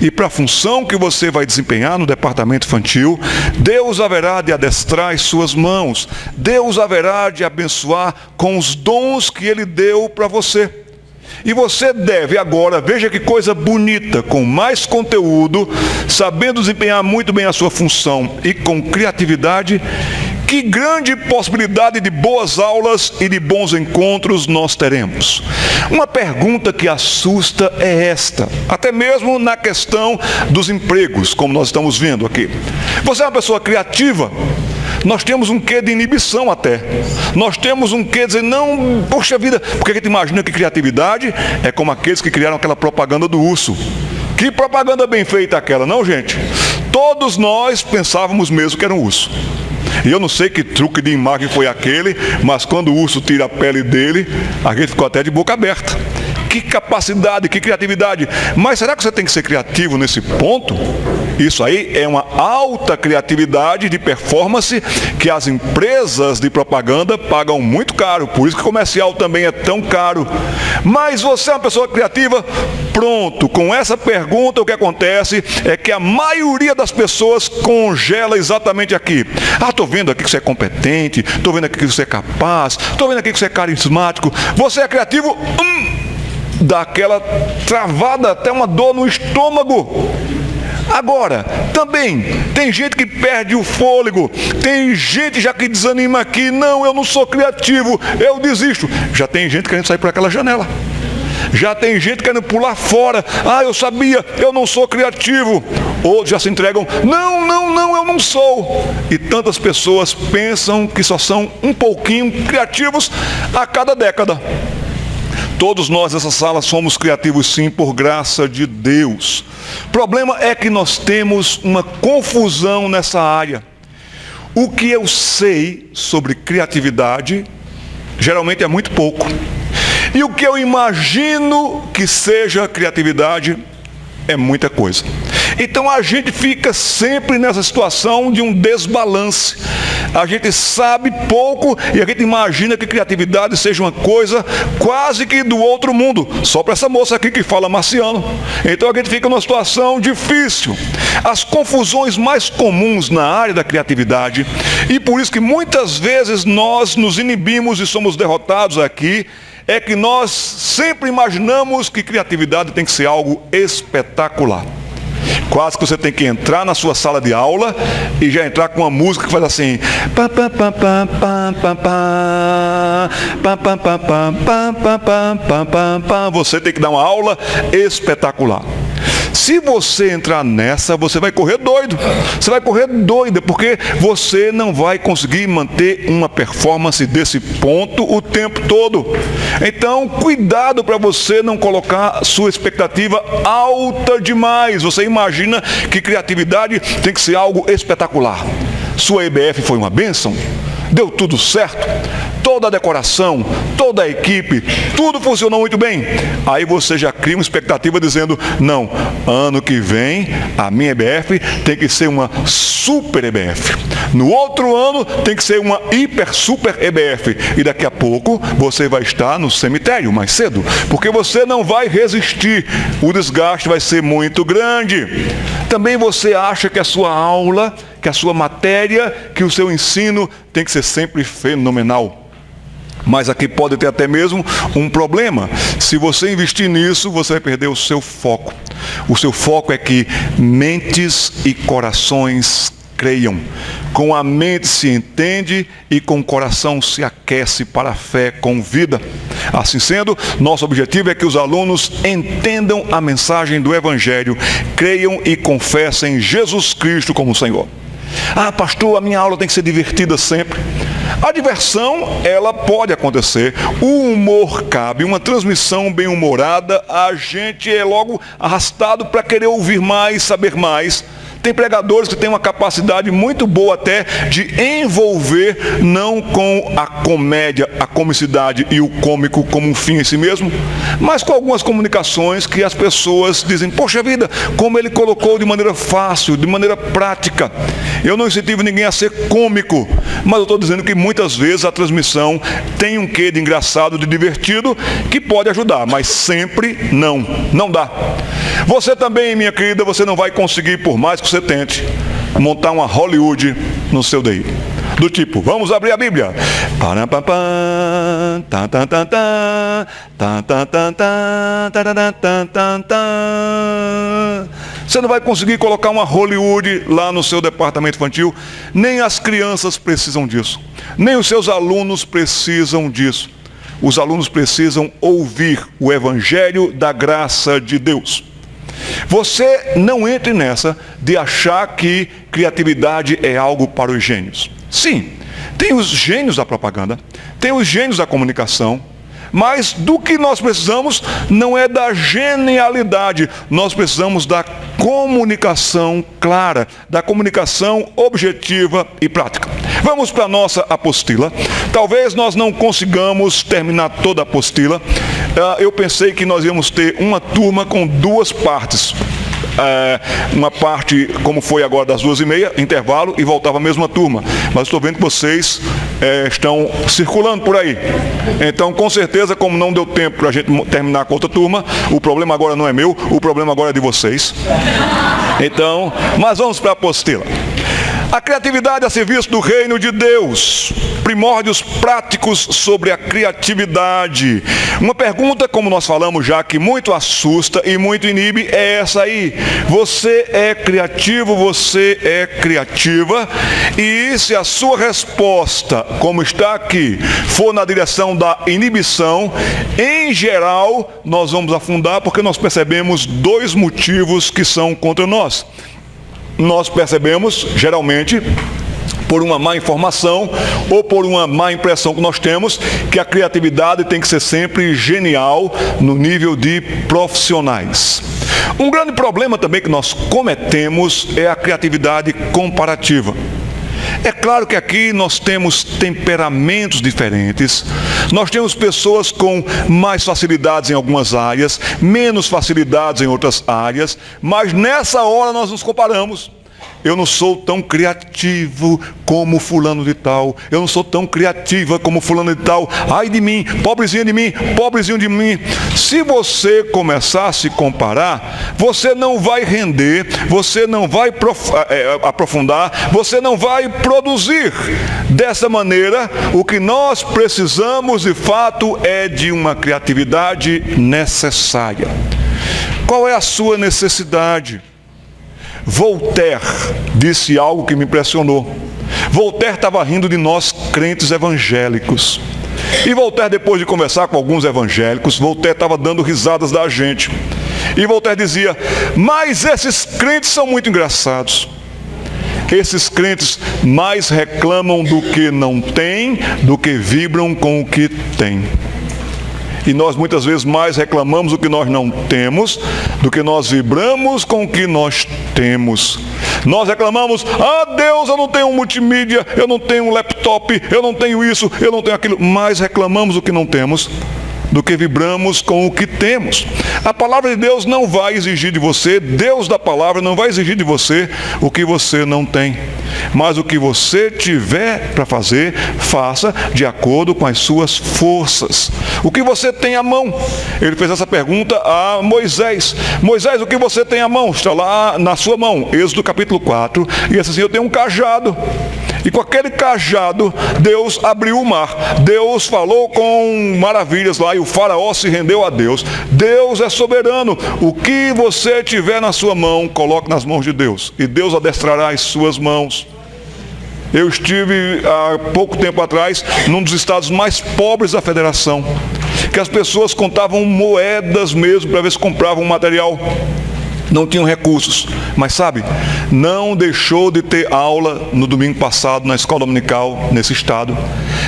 E para a função que você vai desempenhar no departamento infantil, Deus haverá de adestrar as suas mãos. Deus haverá de abençoar com os dons que Ele deu para você. E você deve agora, veja que coisa bonita, com mais conteúdo, sabendo desempenhar muito bem a sua função e com criatividade, que grande possibilidade de boas aulas e de bons encontros nós teremos. Uma pergunta que assusta é esta, até mesmo na questão dos empregos, como nós estamos vendo aqui. Você é uma pessoa criativa? Nós temos um quê de inibição até. Nós temos um quê de dizer: não, poxa vida, porque a gente imagina que criatividade é como aqueles que criaram aquela propaganda do urso. Que propaganda bem feita aquela, não, gente? Todos nós pensávamos mesmo que era um urso. E eu não sei que truque de imagem foi aquele, mas quando o urso tira a pele dele, a gente ficou até de boca aberta. Que capacidade, que criatividade. Mas será que você tem que ser criativo nesse ponto? Isso aí é uma alta criatividade de performance que as empresas de propaganda pagam muito caro. Por isso que o comercial também é tão caro. Mas você é uma pessoa criativa? Pronto, com essa pergunta o que acontece é que a maioria das pessoas congela exatamente aqui. Ah, estou vendo aqui que você é competente, estou vendo aqui que você é capaz, estou vendo aqui que você é carismático. Você é criativo? Dá aquela travada, até uma dor no estômago. Agora, também, tem gente que perde o fôlego, tem gente já que desanima aqui: não, eu não sou criativo, eu desisto. Já tem gente querendo sair por aquela janela. Já tem gente querendo pular fora. Eu sabia, eu não sou criativo. Outros já se entregam, não, eu não sou. E tantas pessoas pensam que só são um pouquinho criativos a cada década. Todos nós nessa sala somos criativos sim, por graça de Deus. O problema é que nós temos uma confusão nessa área. O que eu sei sobre criatividade, geralmente é muito pouco. E o que eu imagino que seja criatividade, é muita coisa. Então a gente fica sempre nessa situação de um desbalance. A gente sabe pouco e a gente imagina que criatividade seja uma coisa quase que do outro mundo. Só para essa moça aqui que fala marciano. Então a gente fica numa situação difícil. As confusões mais comuns na área da criatividade, e por isso que muitas vezes nós nos inibimos e somos derrotados aqui, é que nós sempre imaginamos que criatividade tem que ser algo espetacular. Quase que você tem que entrar na sua sala de aula e já entrar com uma música que faz assim. Você tem que dar uma aula espetacular. Se você entrar nessa, você vai correr doido. Você vai correr doida, porque você não vai conseguir manter uma performance desse ponto o tempo todo. Então, cuidado para você não colocar sua expectativa alta demais. Você imagina que criatividade tem que ser algo espetacular. Sua EBF foi uma bênção? Deu tudo certo? Toda a decoração, toda a equipe, tudo funcionou muito bem. Aí você já cria uma expectativa dizendo, não, ano que vem a minha EBF tem que ser uma super EBF. No outro ano tem que ser uma hiper super EBF. E daqui a pouco você vai estar no cemitério mais cedo, porque você não vai resistir. O desgaste vai ser muito grande. Também você acha que a sua aula, que a sua matéria, que o seu ensino tem que ser sempre fenomenal. Mas aqui pode ter até mesmo um problema. Se você investir nisso, você vai perder o seu foco. O seu foco é que mentes e corações creiam. Com a mente se entende e com o coração se aquece para a fé com vida. Assim sendo, nosso objetivo é que os alunos entendam a mensagem do Evangelho, creiam e confessem Jesus Cristo como Senhor. Pastor, a minha aula tem que ser divertida sempre. A diversão, ela pode acontecer. O humor cabe. Uma transmissão bem-humorada, a gente é logo arrastado para querer ouvir mais, saber mais. Tem pregadores que têm uma capacidade muito boa até de envolver, não com a comédia, a comicidade e o cômico como um fim em si mesmo, mas com algumas comunicações que as pessoas dizem, poxa vida, como ele colocou de maneira fácil, de maneira prática. Eu não incentivo ninguém a ser cômico, mas eu estou dizendo que muitas vezes a transmissão tem um quê de engraçado, de divertido, que pode ajudar, mas sempre não dá. Você também, minha querida, você não vai conseguir, por mais que você tente, montar uma Hollywood no seu DI. Do tipo, vamos abrir a Bíblia. Você não vai conseguir colocar uma Hollywood lá no seu departamento infantil. Nem as crianças precisam disso. Nem os seus alunos precisam disso. Os alunos precisam ouvir o Evangelho da graça de Deus. Você não entre nessa de achar que criatividade é algo para os gênios. Sim, tem os gênios da propaganda, tem os gênios da comunicação, mas do que nós precisamos não é da genialidade, nós precisamos da comunicação clara, da comunicação objetiva e prática. Vamos para a nossa apostila. Talvez nós não consigamos terminar toda a apostila. Eu pensei que nós íamos ter uma turma com duas partes. Uma parte, como foi agora, das 2h30, intervalo, e voltava a mesma turma. Mas estou vendo que vocês estão circulando por aí. Então, com certeza, como não deu tempo para a gente terminar com outra turma, o problema agora não é meu, o problema agora é de vocês. Então, mas vamos para a apostila. A criatividade a serviço do reino de Deus. Primórdios práticos sobre a criatividade. Uma pergunta, como nós falamos já, que muito assusta e muito inibe é essa aí. Você é criativo, você é criativa? E se a sua resposta, como está aqui, for na direção da inibição, em geral, nós vamos afundar porque nós percebemos dois motivos que são contra nós. Nós percebemos, geralmente, por uma má informação ou por uma má impressão que nós temos, que a criatividade tem que ser sempre genial no nível de profissionais. Um grande problema também que nós cometemos é a criatividade comparativa. É claro que aqui nós temos temperamentos diferentes, nós temos pessoas com mais facilidades em algumas áreas, menos facilidades em outras áreas, mas nessa hora nós nos comparamos. Eu não sou tão criativo como fulano de tal. Eu não sou tão criativa como fulano de tal. Ai de mim, pobrezinho de mim. Se você começar a se comparar, você não vai render, você não vai aprofundar, você não vai produzir. Dessa maneira, o que nós precisamos de fato é de uma criatividade necessária. Qual é a sua necessidade? Voltaire disse algo que me impressionou. Voltaire estava rindo de nós crentes evangélicos. E Voltaire, depois de conversar com alguns evangélicos, Voltaire estava dando risadas da gente. E Voltaire dizia: mas esses crentes são muito engraçados. Esses crentes mais reclamam do que não têm, do que vibram com o que têm. E nós muitas vezes mais reclamamos do que nós não temos, do que nós vibramos com o que nós temos. Nós reclamamos: ah, Deus, eu não tenho um multimídia, eu não tenho um laptop, eu não tenho isso, eu não tenho aquilo. Mais reclamamos do que não temos, do que vibramos com o que temos. A palavra de Deus não vai exigir de você, Deus da palavra não vai exigir de você o que você não tem. Mas o que você tiver para fazer, faça de acordo com as suas forças. O que você tem à mão? Ele fez essa pergunta a Moisés. Moisés, o que você tem à mão? Está lá na sua mão, Êxodo capítulo 4. E assim, eu tenho um cajado. E com aquele cajado, Deus abriu o mar. Deus falou com maravilhas lá e o faraó se rendeu a Deus. Deus é soberano. O que você tiver na sua mão, coloque nas mãos de Deus. E Deus adestrará as suas mãos. Eu estive há pouco tempo atrás num dos estados mais pobres da federação, que as pessoas contavam moedas mesmo para ver se compravam um material. Não tinham recursos, mas sabe, não deixou de ter aula no domingo passado na escola dominical nesse estado,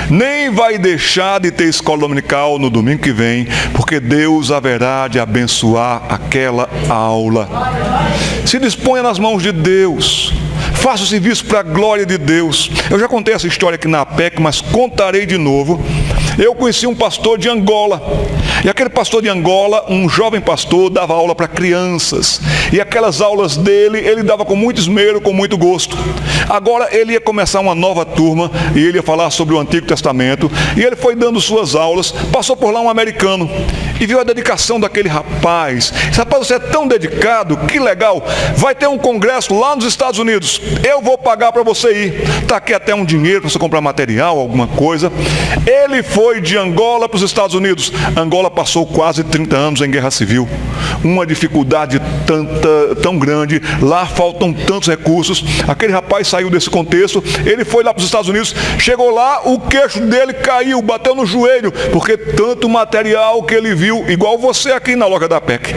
nem vai deixar de ter escola dominical no domingo que vem, porque Deus haverá de abençoar aquela aula. Se disponha nas mãos de Deus, faça o serviço para a glória de Deus. Eu já contei essa história aqui na APEC, mas contarei de novo. Eu conheci um pastor de Angola, e aquele pastor de Angola, um jovem pastor, dava aula para crianças, e aquelas aulas dele, ele dava com muito esmero, com muito gosto. Agora ele ia começar uma nova turma, e ele ia falar sobre o Antigo Testamento, e ele foi dando suas aulas, passou por lá um americano, e viu a dedicação daquele rapaz. Esse rapaz, você é tão dedicado, que legal, vai ter um congresso lá nos Estados Unidos, eu vou pagar para você ir, está aqui até um dinheiro para você comprar material, alguma coisa. Ele foi de Angola para os Estados Unidos. Angola passou quase 30 anos em guerra civil, uma dificuldade tão grande, lá faltam tantos recursos. Aquele rapaz saiu desse contexto, ele foi lá para os Estados Unidos, chegou lá, o queixo dele caiu, bateu no joelho, porque tanto material que ele viu, igual você aqui na loja da PEC.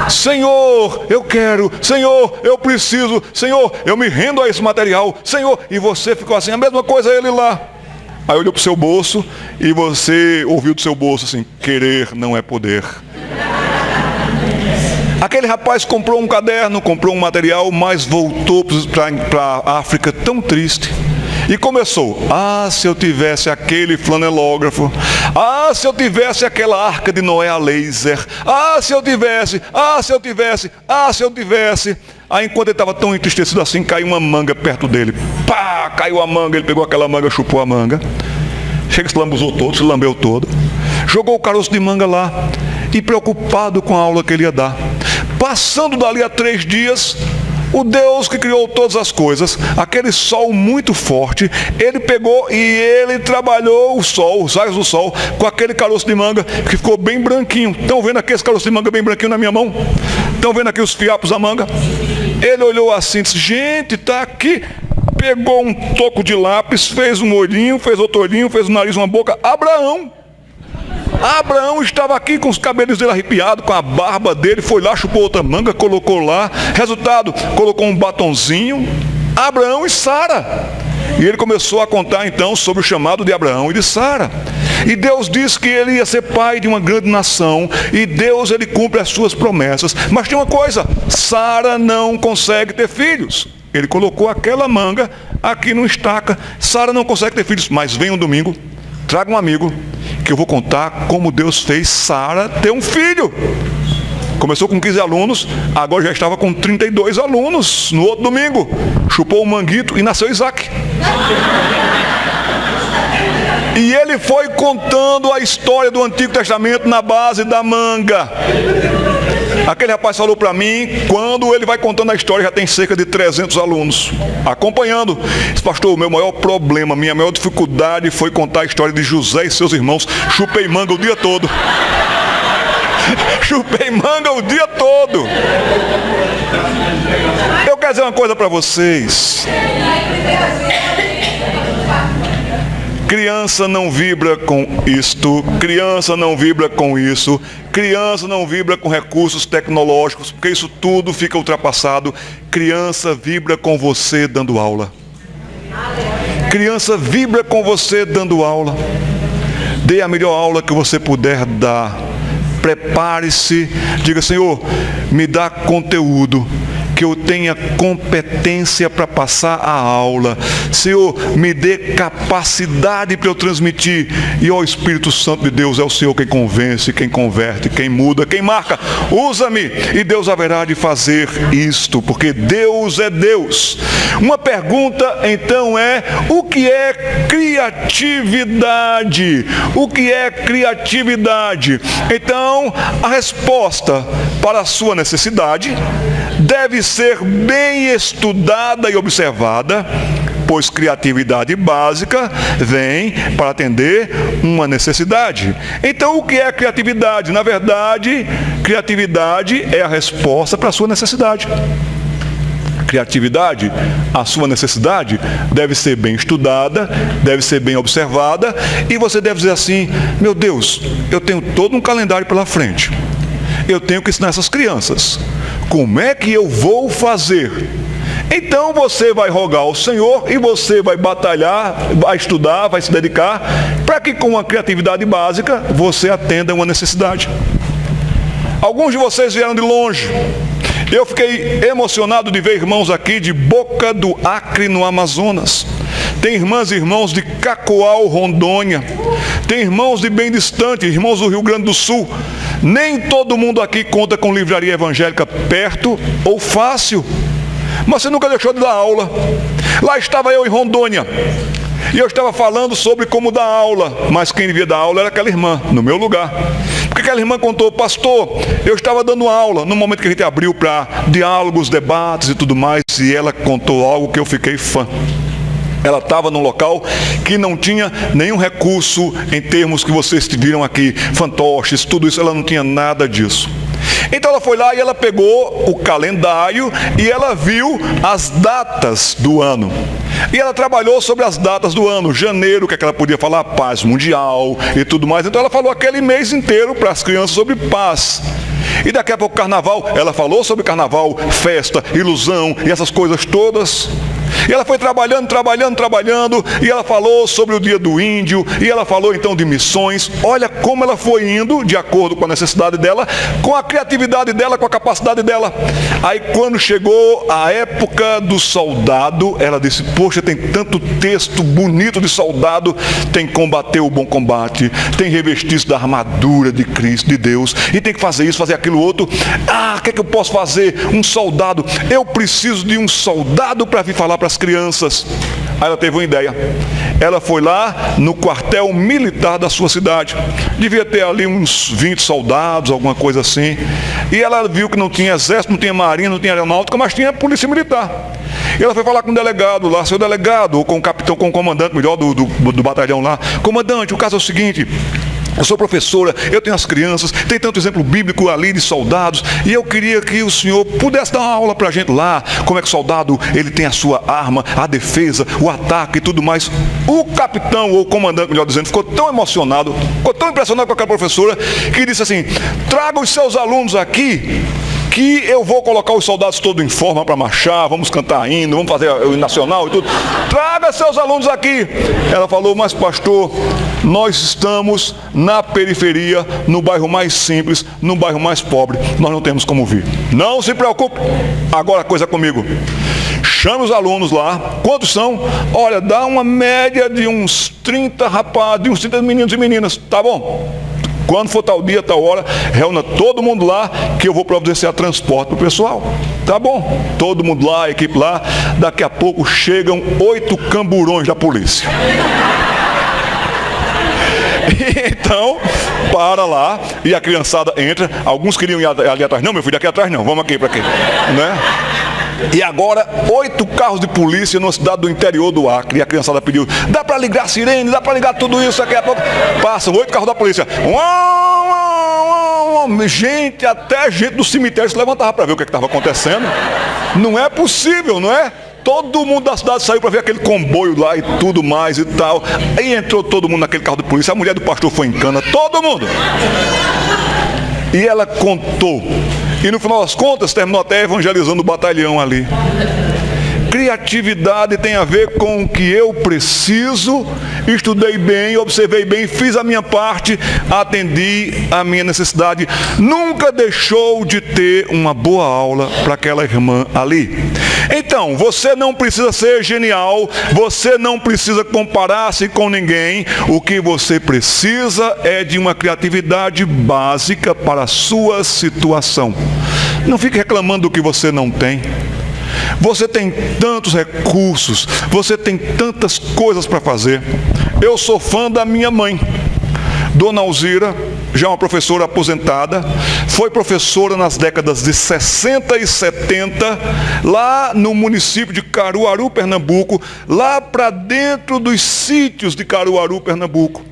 Senhor, eu quero, Senhor, eu preciso, Senhor, eu me rendo a esse material, Senhor, e você ficou assim, a mesma coisa ele lá. Aí olhou para o seu bolso e você ouviu do seu bolso assim: querer não é poder. Aquele rapaz comprou um caderno, comprou um material, mas voltou para a África tão triste. E começou: ah, se eu tivesse aquele flanelógrafo, ah, se eu tivesse aquela arca de Noé a laser, ah, se eu tivesse, ah, se eu tivesse, ah, se eu tivesse. Aí enquanto ele estava tão entristecido assim, caiu uma manga perto dele. Pá, caiu a manga, ele pegou aquela manga, chupou a manga. Chega, se lambuzou todo, se lambeu todo. Jogou o caroço de manga lá. E preocupado com a aula que ele ia dar. Passando dali a 3 dias, O Deus que criou todas as coisas, aquele sol muito forte, ele pegou e ele trabalhou o sol, os raios do sol, com aquele caroço de manga que ficou bem branquinho. Estão vendo aqui esse caroço de manga bem branquinho na minha mão? Estão vendo aqui os fiapos da manga? Ele olhou assim e disse, gente, está aqui. Pegou um toco de lápis, fez um olhinho, fez outro olhinho, fez um nariz, uma boca. Abraão estava aqui com os cabelos dele arrepiados, com a barba dele, foi lá, chupou outra manga, colocou lá. Resultado, colocou um batonzinho. Abraão e Sara. E ele começou a contar então sobre o chamado de Abraão e de Sara. E Deus disse que ele ia ser pai de uma grande nação. E Deus, ele cumpre as suas promessas. Mas tem uma coisa, Sara não consegue ter filhos. Ele colocou aquela manga aqui no estaca. Sara não consegue ter filhos, mas vem um domingo, traga um amigo, que eu vou contar como Deus fez Sara ter um filho. Começou com 15 alunos, agora já estava com 32 alunos no outro domingo. Chupou um manguito e nasceu Isaac. E ele foi contando a história do Antigo Testamento na base da manga. Aquele rapaz falou para mim, quando ele vai contando a história, já tem cerca de 300 alunos acompanhando. Disse, pastor, o meu maior problema, minha maior dificuldade foi contar a história de José e seus irmãos. Chupei manga o dia todo. Chupei manga o dia todo. Eu quero dizer uma coisa para vocês. Criança não vibra com isto, criança não vibra com isso, criança não vibra com recursos tecnológicos, porque isso tudo fica ultrapassado. Criança vibra com você dando aula. Criança vibra com você dando aula. Dê a melhor aula que você puder dar. Prepare-se, diga, Senhor, me dá conteúdo, que eu tenha competência para passar a aula. Senhor, me dê capacidade para eu transmitir. E ó, Espírito Santo de Deus, é o Senhor quem convence, quem converte, quem muda, quem marca. Usa-me e Deus haverá de fazer isto, porque Deus é Deus. Uma pergunta então é, o que é criatividade? O que é criatividade? Então, a resposta para a sua necessidade deve ser bem estudada e observada, pois criatividade básica vem para atender uma necessidade. Então, o que é criatividade? Na verdade, criatividade é a resposta para a sua necessidade. Criatividade, a sua necessidade deve ser bem estudada, deve ser bem observada, e você deve dizer assim, meu Deus, eu tenho todo um calendário pela frente. Eu tenho que ensinar essas crianças. Como é que eu vou fazer? Então você vai rogar ao Senhor e você vai batalhar, vai estudar, vai se dedicar, para que com uma criatividade básica você atenda uma necessidade. Alguns de vocês vieram de longe. Eu fiquei emocionado de ver irmãos aqui de Boca do Acre, no Amazonas. Tem irmãs e irmãos de Cacoal, Rondônia. Tem irmãos de bem distante, irmãos do Rio Grande do Sul. Nem todo mundo aqui conta com livraria evangélica perto ou fácil. Mas você nunca deixou de dar aula. Lá estava eu em Rondônia. E eu estava falando sobre como dar aula. Mas quem devia dar aula era aquela irmã, no meu lugar. Porque aquela irmã contou, pastor, eu estava dando aula no momento que a gente abriu para diálogos, debates e tudo mais. E ela contou algo que eu fiquei fã. Ela estava num local que não tinha nenhum recurso em termos que vocês viram aqui, fantoches, tudo isso, ela não tinha nada disso. Então ela foi lá e ela pegou o calendário e ela viu as datas do ano. E ela trabalhou sobre as datas do ano, janeiro, que é que ela podia falar paz mundial e tudo mais. Então ela falou aquele mês inteiro para as crianças sobre paz. E daqui a pouco carnaval, ela falou sobre carnaval, festa, ilusão e essas coisas todas. E ela foi trabalhando, e ela falou sobre o dia do índio, e ela falou então de missões. Olha como ela foi indo, de acordo com a necessidade dela, com a criatividade dela, com a capacidade dela. Aí quando chegou a época do soldado, ela disse, poxa, tem tanto texto bonito de soldado, tem que combater o bom combate, tem revestir-se da armadura de Cristo, de Deus, e tem que fazer isso, fazer aquilo outro. O que é que eu posso fazer? Um soldado, eu preciso de um soldado para vir falar para as crianças. Aí ela teve uma ideia. Ela foi lá no quartel militar da sua cidade. Devia ter ali uns 20 soldados, alguma coisa assim. E ela viu que não tinha exército, não tinha marinha, não tinha aeronáutica, mas tinha polícia militar. E ela foi falar com o delegado lá, seu delegado, ou com o capitão, com o comandante melhor do batalhão lá. Comandante, o caso é o seguinte: eu sou professora, eu tenho as crianças, tem tanto exemplo bíblico ali de soldados, e eu queria que o senhor pudesse dar uma aula para a gente lá, como é que o soldado, ele tem a sua arma, a defesa, o ataque e tudo mais. O capitão, ou o comandante, melhor dizendo, ficou tão emocionado, ficou tão impressionado com aquela professora, que disse assim: traga os seus alunos aqui, que eu vou colocar os soldados todos em forma para marchar, vamos cantar hino, vamos fazer o hino nacional e tudo. Traga seus alunos aqui. Ela falou: mas pastor, nós estamos na periferia, no bairro mais simples, no bairro mais pobre, nós não temos como vir. Não se preocupe, agora a coisa é comigo. Chame os alunos lá. Quantos são? Olha, dá uma média de uns 30 rapazes, de uns 30 meninos e meninas, tá bom? Quando for tal dia, tal hora, reúna todo mundo lá, que eu vou providenciar transporte para o pessoal. Tá bom? Todo mundo lá, a equipe lá. Daqui a pouco chegam 8 camburões da polícia. Então, para lá, e a criançada entra. Alguns queriam ir ali atrás. Não, meu filho, aqui atrás não, vamos aqui para quê? Né? E agora, 8 carros de polícia numa cidade do interior do Acre. E a criançada pediu: dá para ligar a sirene, dá para ligar tudo isso. Daqui a pouco passam 8 carros da polícia. Gente, até gente do cemitério se levantava para ver o que estava acontecendo. Não é possível, não é? Todo mundo da cidade saiu para ver aquele comboio lá e tudo mais e tal. Aí entrou todo mundo naquele carro de polícia. A mulher do pastor foi em cana, todo mundo. E ela contou. E no final das contas terminou até evangelizando o batalhão ali. Criatividade tem a ver com o que eu preciso. Estudei bem, observei bem, fiz a minha parte, atendi a minha necessidade. Nunca deixou de ter uma boa aula para aquela irmã ali. Então, você não precisa ser genial, você não precisa comparar-se com ninguém. O que você precisa é de uma criatividade básica para a sua situação. Não fique reclamando do que você não tem. Você tem tantos recursos, você tem tantas coisas para fazer. Eu sou fã da minha mãe, Dona Alzira, já uma professora aposentada, foi professora nas décadas de 60 e 70, lá no município de Caruaru, Pernambuco, lá para dentro dos sítios de Caruaru, Pernambuco.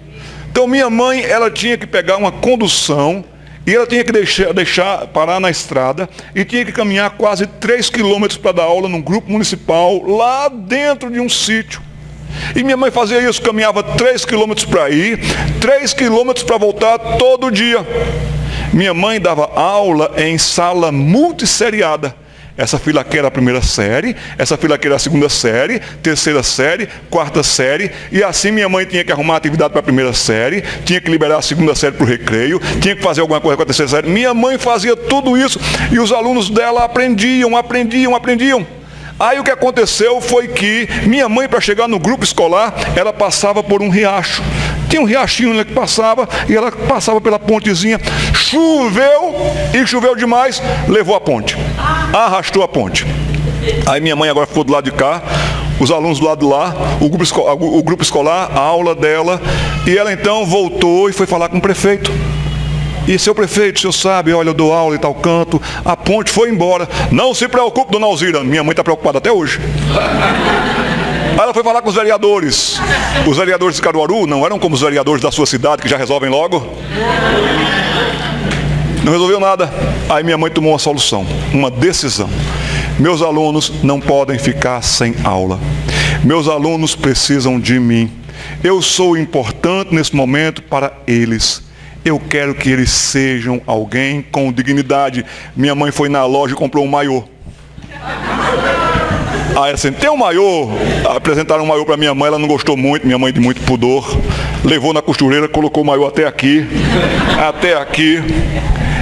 Então minha mãe, ela tinha que pegar uma condução, e ela tinha que deixar parar na estrada e tinha que caminhar quase 3 quilômetros para dar aula num grupo municipal, lá dentro de um sítio. E minha mãe fazia isso, caminhava 3 quilômetros para ir, 3 quilômetros para voltar todo dia. Minha mãe dava aula em sala multisseriada. Essa fila aqui era a primeira série, essa fila aqui era a segunda série, terceira série, quarta série, e assim minha mãe tinha que arrumar atividade para a primeira série, tinha que liberar a segunda série para o recreio, tinha que fazer alguma coisa com a terceira série. Minha mãe fazia tudo isso e os alunos dela aprendiam. Aí o que aconteceu foi que minha mãe, para chegar no grupo escolar, ela passava por um riacho. Tinha um riachinho que passava e ela passava pela pontezinha. Choveu demais, levou a ponte, arrastou a ponte. Aí minha mãe agora ficou do lado de cá, os alunos do lado de lá, o grupo escolar, a aula dela, e ela então voltou e foi falar com o prefeito. E seu prefeito, o senhor sabe, olha, eu dou aula e tal canto, a ponte foi embora. Não se preocupe, Dona Alzira, minha mãe está preocupada até hoje. Aí ela foi falar com os vereadores. Os vereadores de Caruaru não eram como os vereadores da sua cidade, que já resolvem logo. Não resolveu nada. Aí minha mãe tomou uma solução, uma decisão. Meus alunos não podem ficar sem aula. Meus alunos precisam de mim. Eu sou importante nesse momento para eles. Eu quero que eles sejam alguém com dignidade. Minha mãe foi na loja e comprou um maiô. Aí assim, tem um maiô, apresentaram um maiô para minha mãe, ela não gostou muito, minha mãe de muito pudor, levou na costureira, colocou o maiô até aqui.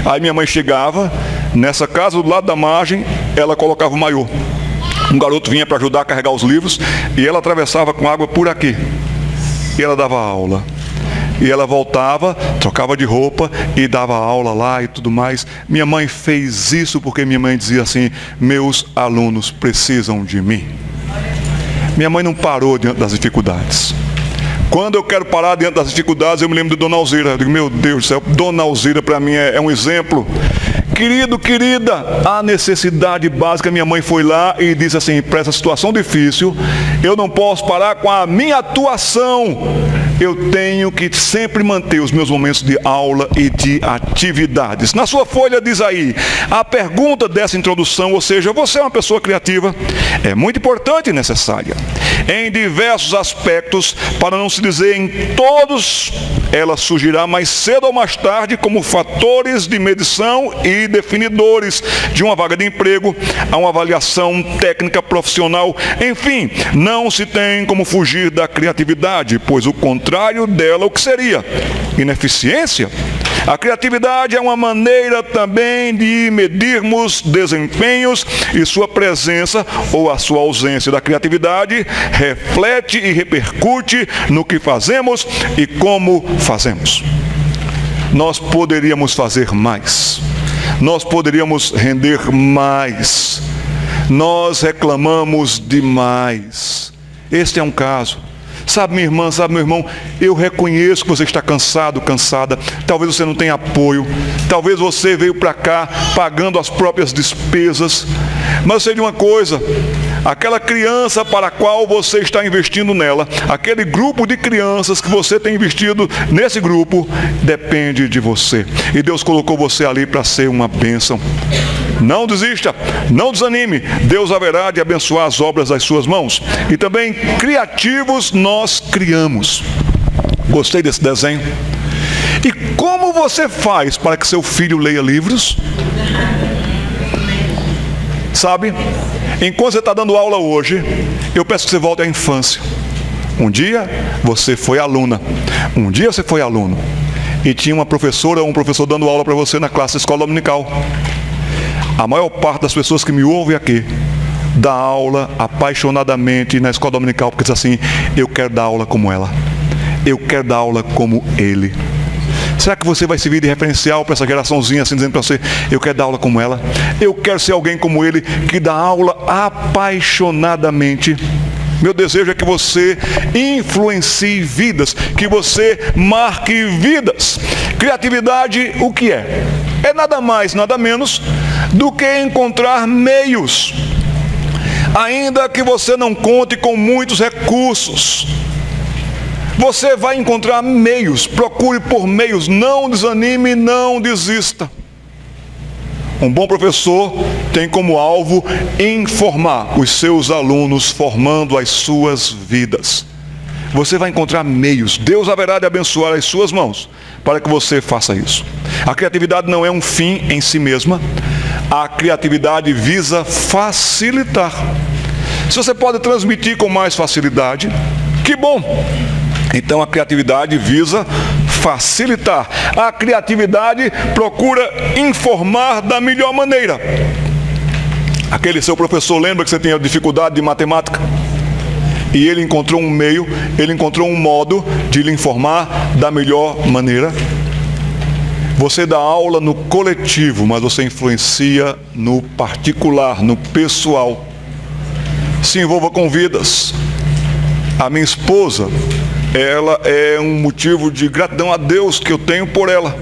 Aí minha mãe chegava, nessa casa do lado da margem, ela colocava o maiô. Um garoto vinha para ajudar a carregar os livros, e ela atravessava com água por aqui. E ela dava aula. E ela voltava, trocava de roupa e dava aula lá e tudo mais. Minha mãe fez isso porque minha mãe dizia assim: meus alunos precisam de mim. Minha mãe não parou diante das dificuldades. Quando eu quero parar diante das dificuldades, eu me lembro de Dona Alzira. Eu digo, meu Deus do céu, Dona Alzira para mim é um exemplo. Querido, querida, a necessidade básica, minha mãe foi lá e disse assim, para essa situação difícil, eu não posso parar com a minha atuação. Eu tenho que sempre manter os meus momentos de aula e de atividades. Na sua folha diz aí, a pergunta dessa introdução, ou seja, você é uma pessoa criativa, é muito importante e necessária. Em diversos aspectos, para não se dizer em todos, ela surgirá mais cedo ou mais tarde como fatores de medição e definidores de uma vaga de emprego, a uma avaliação técnica profissional. Enfim, não se tem como fugir da criatividade, pois o contrário dela, o que seria? Ineficiência. A criatividade é uma maneira também de medirmos desempenhos e sua presença ou a sua ausência da criatividade reflete e repercute no que fazemos e como fazemos. Nós poderíamos fazer mais. Nós poderíamos render mais. Nós reclamamos demais. Este é um caso. Sabe, minha irmã, sabe, meu irmão, eu reconheço que você está cansado, cansada. Talvez você não tenha apoio. Talvez você veio para cá pagando as próprias despesas. Mas eu sei de uma coisa, aquela criança para a qual você está investindo nela, aquele grupo de crianças que você tem investido nesse grupo, depende de você. E Deus colocou você ali para ser uma bênção. Não desista, não desanime. Deus haverá de abençoar as obras das suas mãos. E também criativos nós criamos. Gostei desse desenho. E como você faz para que seu filho leia livros? Sabe, enquanto você está dando aula hoje, eu peço que você volte à infância. Um dia você foi aluna. Um dia você foi aluno. E tinha uma professora ou um professor dando aula para você na classe da escola dominical. A maior parte das pessoas que me ouvem aqui dá aula apaixonadamente na escola dominical, porque diz assim, eu quero dar aula como ela. Eu quero dar aula como ele. Será que você vai servir de referencial para essa geraçãozinha assim, dizendo para você, eu quero dar aula como ela? Eu quero ser alguém como ele, que dá aula apaixonadamente. Meu desejo é que você influencie vidas, que você marque vidas. Criatividade, o que é? É nada mais, nada menos do que encontrar meios. Ainda que você não conte com muitos recursos, você vai encontrar meios. Procure por meios, não desanime, não desista. Um bom professor tem como alvo informar os seus alunos, formando as suas vidas. Você vai encontrar meios. Deus haverá de abençoar as suas mãos para que você faça isso. A criatividade não é um fim em si mesma. A criatividade visa facilitar. Se você pode transmitir com mais facilidade, que bom! Então a criatividade visa facilitar. A criatividade procura informar da melhor maneira. Aquele seu professor lembra que você tinha dificuldade de matemática? E ele encontrou um meio, ele encontrou um modo de lhe informar da melhor maneira. Você dá aula no coletivo, mas você influencia no particular, no pessoal. Se envolva com vidas. A minha esposa, ela é um motivo de gratidão a Deus que eu tenho por ela.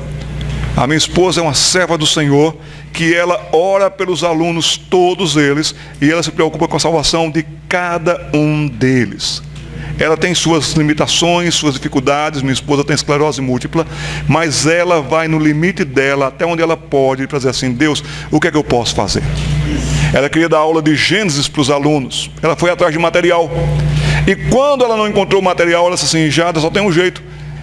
A minha esposa é uma serva do Senhor, que ela ora pelos alunos, todos eles, e ela se preocupa com a salvação de cada um deles. Ela tem suas limitações, suas dificuldades, minha esposa tem esclerose múltipla, mas ela vai no limite dela, até onde ela pode, para dizer assim, Deus, o que é que eu posso fazer? Ela queria dar aula de Gênesis para os alunos, ela foi atrás de material, e quando ela não encontrou o material, ela disse assim, Jada, só tem um jeito,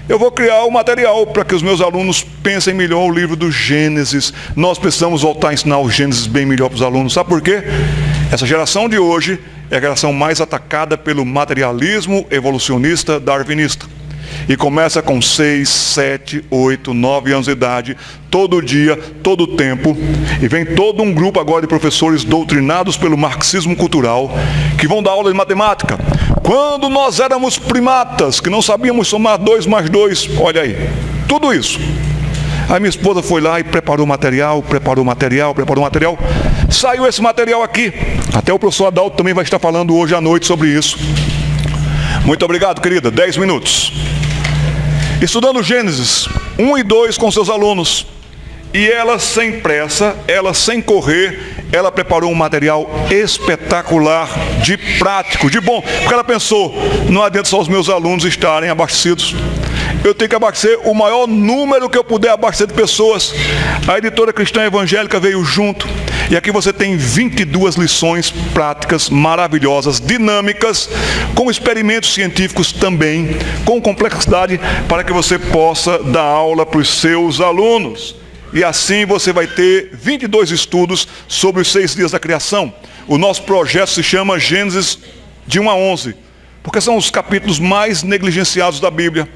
eu vou criar o material para que os meus alunos pensem melhor o livro do Gênesis. Nós precisamos voltar a ensinar o Gênesis bem melhor para os alunos. Sabe por quê? Essa geração de hoje é a geração mais atacada pelo materialismo evolucionista darwinista. E começa com 6, 7, 8, 9 anos de idade, todo dia, todo tempo. E vem todo um grupo agora de professores doutrinados pelo marxismo cultural, que vão dar aula de matemática. Quando nós éramos primatas, que não sabíamos somar 2 mais 2, olha aí, tudo isso. Aí minha esposa foi lá e preparou material. Saiu esse material aqui. Até o professor Adalto também vai estar falando hoje à noite sobre isso. Muito obrigado, querida. 10 minutos. Estudando Gênesis 1 e 2 com seus alunos. E ela sem pressa, ela sem correr, ela preparou um material espetacular, de prático, de bom. Porque ela pensou, não adianta só os meus alunos estarem abastecidos. Eu tenho que abastecer o maior número que eu puder abastecer de pessoas. A editora Cristã Evangélica veio junto. E aqui você tem 22 lições práticas, maravilhosas, dinâmicas, com experimentos científicos também, com complexidade, para que você possa dar aula para os seus alunos. E assim você vai ter 22 estudos sobre os 6 dias da criação. O nosso projeto se chama Gênesis de 1 a 11, porque são os capítulos mais negligenciados da Bíblia.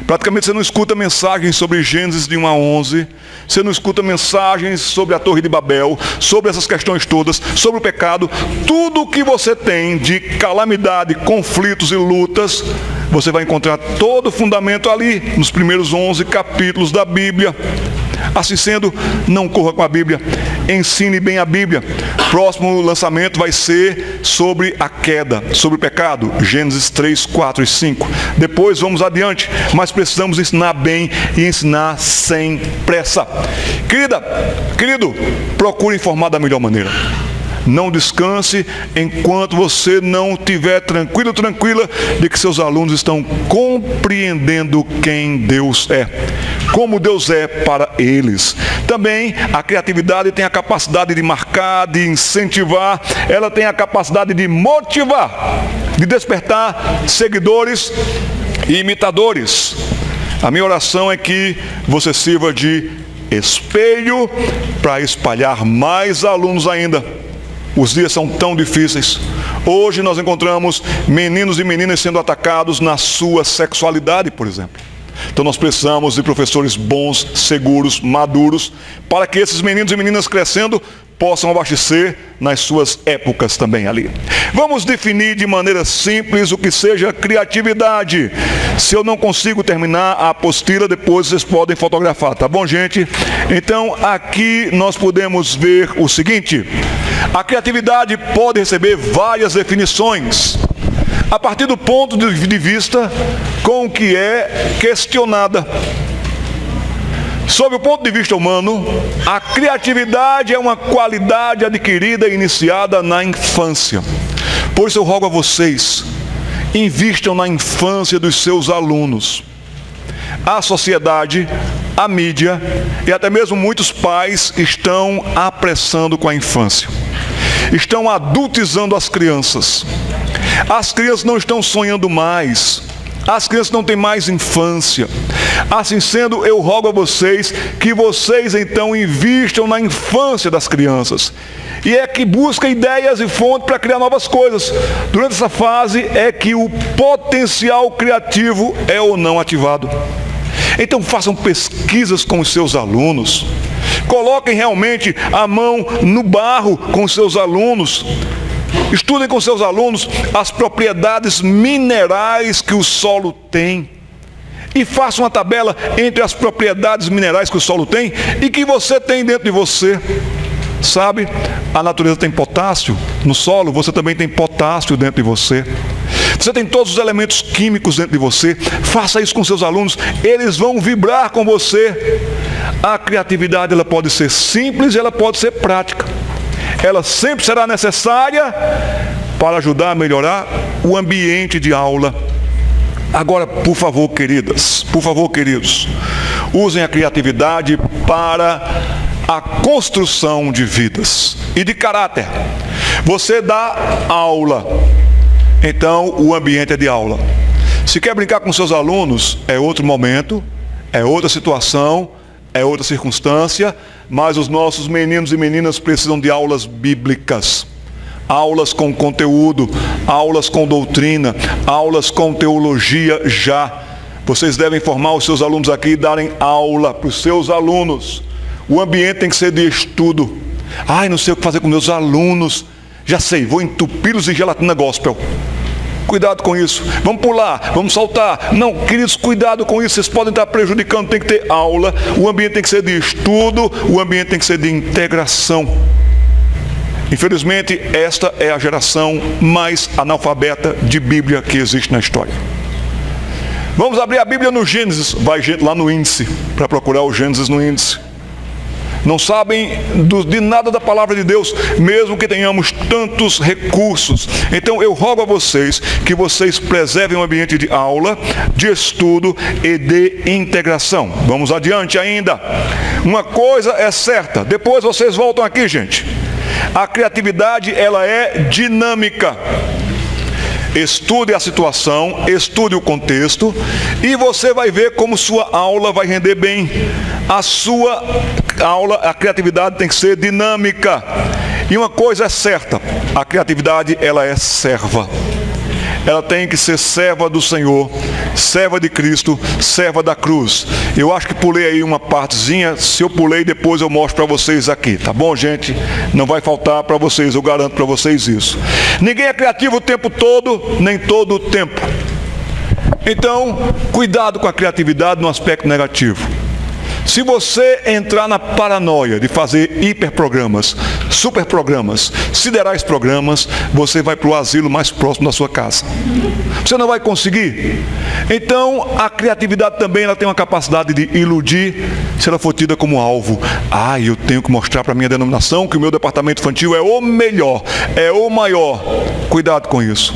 Praticamente você não escuta mensagens sobre Gênesis de 1 a 11, você não escuta mensagens sobre a Torre de Babel, sobre essas questões todas, sobre o pecado. Tudo o que você tem de calamidade, conflitos e lutas, você vai encontrar todo o fundamento ali, nos primeiros 11 capítulos da Bíblia. Assim sendo, não corra com a Bíblia, ensine bem a Bíblia. Próximo lançamento vai ser sobre a queda, sobre o pecado, Gênesis 3, 4 e 5. Depois vamos adiante, mas precisamos ensinar bem e ensinar sem pressa. Querido, procure informar da melhor maneira. Não descanse enquanto você não estiver tranquila de que seus alunos estão compreendendo quem Deus é, como Deus é para eles. Também a criatividade tem a capacidade de marcar, de incentivar, ela tem a capacidade de motivar, de despertar seguidores e imitadores. A minha oração é que você sirva de espelho para espalhar mais alunos ainda. Os dias são tão difíceis. Hoje nós encontramos meninos e meninas sendo atacados na sua sexualidade, por exemplo. Então nós precisamos de professores bons, seguros, maduros, para que esses meninos e meninas crescendo possam abastecer nas suas épocas também ali. Vamos definir de maneira simples o que seja criatividade. Se eu não consigo terminar a apostila, depois vocês podem fotografar, tá bom, gente? Então aqui nós podemos ver o seguinte: a criatividade pode receber várias definições, a partir do ponto de vista com que é questionada. Sob o ponto de vista humano, a criatividade é uma qualidade adquirida e iniciada na infância. Por isso eu rogo a vocês, invistam na infância dos seus alunos. A sociedade, a mídia e até mesmo muitos pais estão apressando com a infância. Estão adultizando as crianças. As crianças não estão sonhando mais. As crianças não têm mais infância. Assim sendo, eu rogo a vocês que vocês então invistam na infância das crianças. E é que busca ideias e fontes para criar novas coisas. Durante essa fase é que o potencial criativo é ou não ativado. Então façam pesquisas com os seus alunos. Coloquem realmente a mão no barro com os seus alunos. Estudem com seus alunos as propriedades minerais que o solo tem. E façam uma tabela entre as propriedades minerais que o solo tem e que você tem dentro de você. Sabe, a natureza tem potássio no solo, você também tem potássio dentro de você. Você tem todos os elementos químicos dentro de você. Faça isso com seus alunos, eles vão vibrar com você. A criatividade, ela pode ser simples e ela pode ser prática. Ela sempre será necessária para ajudar a melhorar o ambiente de aula. Agora, por favor, queridas, por favor, queridos, usem a criatividade para a construção de vidas e de caráter. Você dá aula, então o ambiente é de aula. Se quer brincar com seus alunos, é outro momento, é outra situação, é outra circunstância, mas os nossos meninos e meninas precisam de aulas bíblicas. Aulas com conteúdo, aulas com doutrina, aulas com teologia já. Vocês devem formar os seus alunos aqui e darem aula para os seus alunos. O ambiente tem que ser de estudo. Ai, não sei o que fazer com meus alunos. Já sei, vou entupi-los de gelatina gospel. Cuidado com isso. Vamos pular, vamos saltar. Não, queridos, cuidado com isso. Vocês podem estar prejudicando. Tem que ter aula. O ambiente tem que ser de estudo. O ambiente tem que ser de integração. Infelizmente, esta é a geração mais analfabeta de Bíblia que existe na história. Vamos abrir a Bíblia no Gênesis. Vai gente lá no índice, para procurar o Gênesis no índice. Não sabem de nada da palavra de Deus, mesmo que tenhamos tantos recursos. Então eu rogo a vocês que vocês preservem um ambiente de aula, de estudo e de integração. Vamos adiante ainda. Uma coisa é certa, depois vocês voltam aqui, gente. A criatividade, ela é dinâmica. Estude a situação, estude o contexto e você vai ver como sua aula vai render bem. A sua aula, a criatividade tem que ser dinâmica. E uma coisa é certa, a criatividade, ela é serva. Ela tem que ser serva do Senhor, serva de Cristo, serva da cruz. Eu acho que pulei aí uma partezinha. Se eu pulei, depois eu mostro para vocês aqui, tá bom, gente? Não vai faltar para vocês, eu garanto para vocês isso. Ninguém é criativo o tempo todo, nem todo o tempo. Então, cuidado com a criatividade no aspecto negativo. Se você entrar na paranoia de fazer hiperprogramas, superprogramas, siderais programas, você vai para o asilo mais próximo da sua casa. Você não vai conseguir. Então, a criatividade também, ela tem uma capacidade de iludir, se ela for tida como alvo. Eu tenho que mostrar para a minha denominação que o meu departamento infantil é o melhor, é o maior. Cuidado com isso.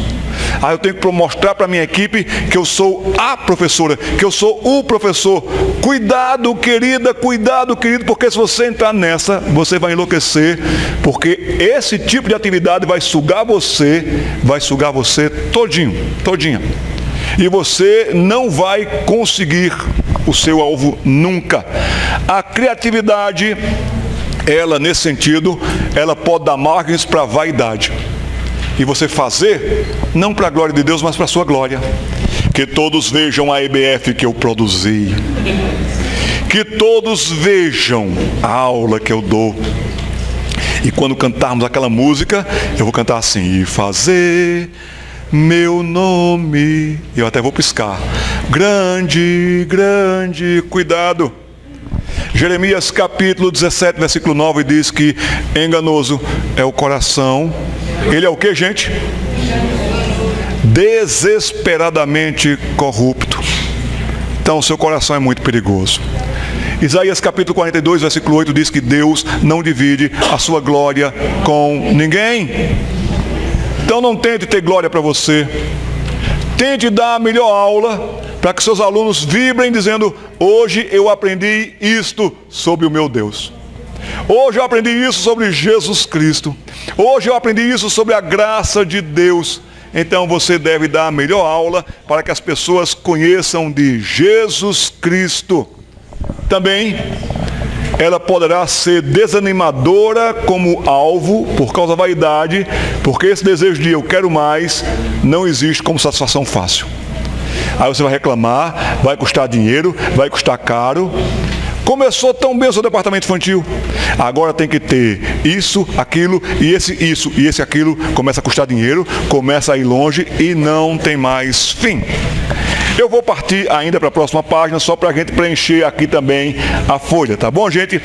Eu tenho que mostrar para a minha equipe que eu sou a professora, que eu sou o professor. Cuidado, querida, cuidado, querido, porque se você entrar nessa, você vai enlouquecer, porque esse tipo de atividade vai sugar você todinha. E você não vai conseguir o seu alvo nunca. A criatividade, ela, nesse sentido, ela pode dar margens para a vaidade. E você fazer, não para a glória de Deus, mas para a sua glória. Que todos vejam a EBF que eu produzi. Que todos vejam a aula que eu dou. E quando cantarmos aquela música, eu vou cantar assim: e fazer meu nome. Eu até vou piscar. Grande, grande, cuidado. Jeremias capítulo 17, versículo 9 diz que enganoso é o coração. Ele é o que, gente? Desesperadamente corrupto. Então, o seu coração é muito perigoso. Isaías capítulo 42, versículo 8 diz que Deus não divide a sua glória com ninguém. Então, não tente ter glória para você. Tente dar a melhor aula para que seus alunos vibrem dizendo: hoje eu aprendi isto sobre o meu Deus. Hoje eu aprendi isso sobre Jesus Cristo. Hoje eu aprendi isso sobre a graça de Deus. Então você deve dar a melhor aula para que as pessoas conheçam de Jesus Cristo. Também ela poderá ser desanimadora como alvo por causa da vaidade, porque esse desejo de eu quero mais não existe como satisfação fácil. Aí você vai reclamar, vai custar dinheiro, vai custar caro. Começou tão bem o seu departamento infantil, agora tem que ter isso, aquilo, e esse aquilo, começa a custar dinheiro, começa a ir longe e não tem mais fim. Eu vou partir ainda para a próxima página, só para a gente preencher aqui também a folha, tá bom, gente?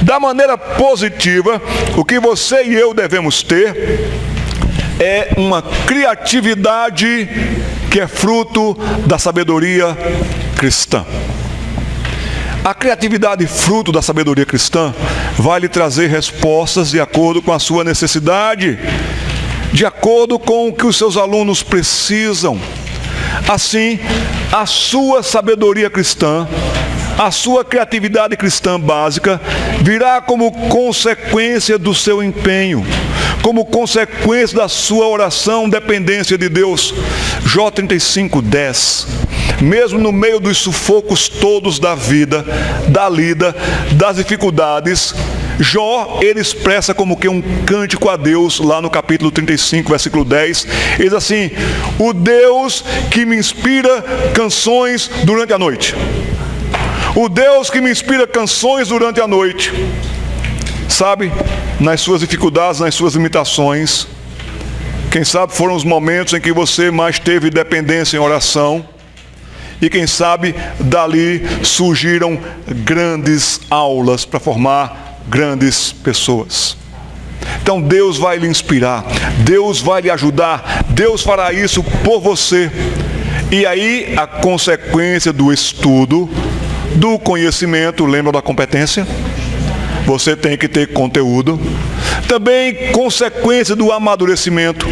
Da maneira positiva, o que você e eu devemos ter é uma criatividade que é fruto da sabedoria cristã. A criatividade fruto da sabedoria cristã vai lhe trazer respostas de acordo com a sua necessidade, de acordo com o que os seus alunos precisam. Assim, a sua sabedoria cristã, a sua criatividade cristã básica virá como consequência do seu empenho, como consequência da sua oração, dependência de Deus. Jó 35:10. Mesmo no meio dos sufocos todos da vida, da lida, das dificuldades, Jó, ele expressa como que um cântico a Deus, lá no capítulo 35, versículo 10, ele diz assim: o Deus que me inspira canções durante a noite. O Deus que me inspira canções durante a noite. Sabe, nas suas dificuldades, nas suas limitações, quem sabe foram os momentos em que você mais teve dependência em oração. E quem sabe dali surgiram grandes aulas para formar grandes pessoas. Então Deus vai lhe inspirar, Deus vai lhe ajudar, Deus fará isso por você. E aí a consequência do estudo, do conhecimento, lembra da competência? Você tem que ter conteúdo. Também consequência do amadurecimento.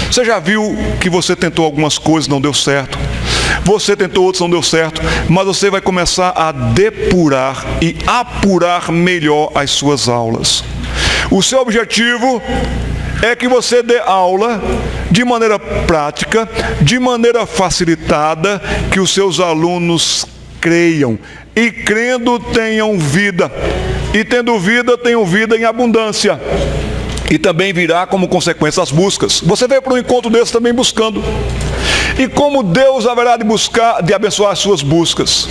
Você já viu que você tentou algumas coisas, não deu certo. Você tentou outras, não deu certo. Mas você vai começar a depurar e apurar melhor as suas aulas. O seu objetivo é que você dê aula de maneira prática, de maneira facilitada, que os seus alunos creiam. E crendo tenham vida. E tendo vida, tenham vida em abundância. E também virá como consequência as buscas. Você veio para um encontro desse também buscando. E como Deus haverá de buscar, de abençoar as suas buscas?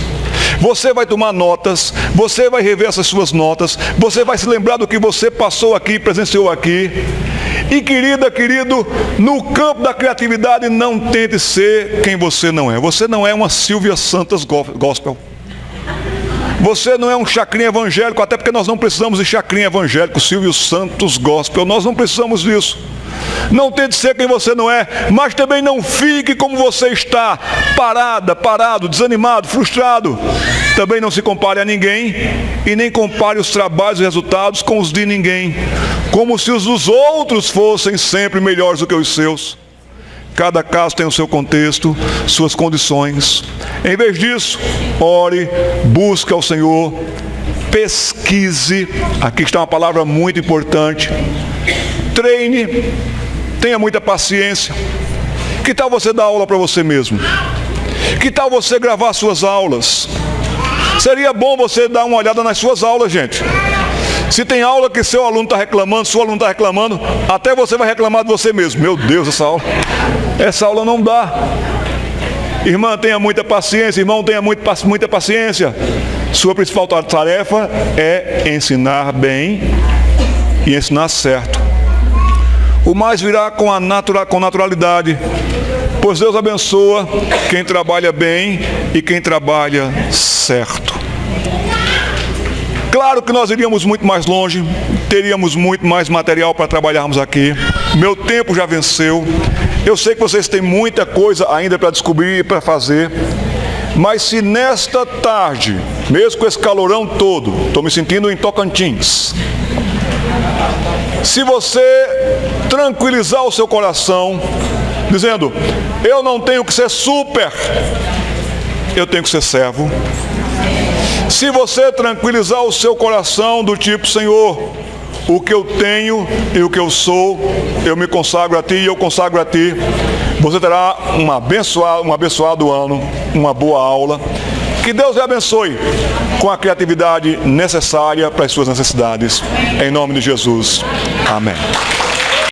Você vai tomar notas, você vai rever essas suas notas, você vai se lembrar do que você passou aqui, presenciou aqui. E querida, querido, no campo da criatividade não tente ser quem você não é. Você não é uma Silvia Santos Gospel. Você não é um chacrinha evangélico, até porque nós não precisamos de chacrinha evangélico, Silvio Santos Gospel, nós não precisamos disso. Não tente ser quem você não é, mas também não fique como você está, parado, desanimado, frustrado. Também não se compare a ninguém e nem compare os trabalhos e resultados com os de ninguém, como se os dos outros fossem sempre melhores do que os seus. Cada caso tem o seu contexto, suas condições. Em vez disso, ore, busque ao Senhor, pesquise. Aqui está uma palavra muito importante. Treine, tenha muita paciência. Que tal você dar aula para você mesmo? Que tal você gravar suas aulas? Seria bom você dar uma olhada nas suas aulas, gente. Se tem aula que seu aluno está reclamando, seu aluno está reclamando, até você vai reclamar de você mesmo. Meu Deus, essa aula não dá. Irmã, tenha muita paciência. Irmão, tenha muita paciência. Sua principal tarefa é ensinar bem e ensinar certo. O mais virá com naturalidade, pois Deus abençoa quem trabalha bem e quem trabalha certo. Claro que nós iríamos muito mais longe, teríamos muito mais material para trabalharmos aqui. Meu tempo já venceu. Eu sei que vocês têm muita coisa ainda para descobrir e para fazer. Mas se nesta tarde, mesmo com esse calorão todo, estou me sentindo em Tocantins. Se você tranquilizar o seu coração, dizendo, eu não tenho que ser super, eu tenho que ser servo. Se você tranquilizar o seu coração do tipo, Senhor, o que eu tenho e o que eu sou, eu me consagro a Ti e eu consagro a Ti, você terá um abençoado ano, uma boa aula. Que Deus lhe abençoe com a criatividade necessária para as suas necessidades. Em nome de Jesus. Amém.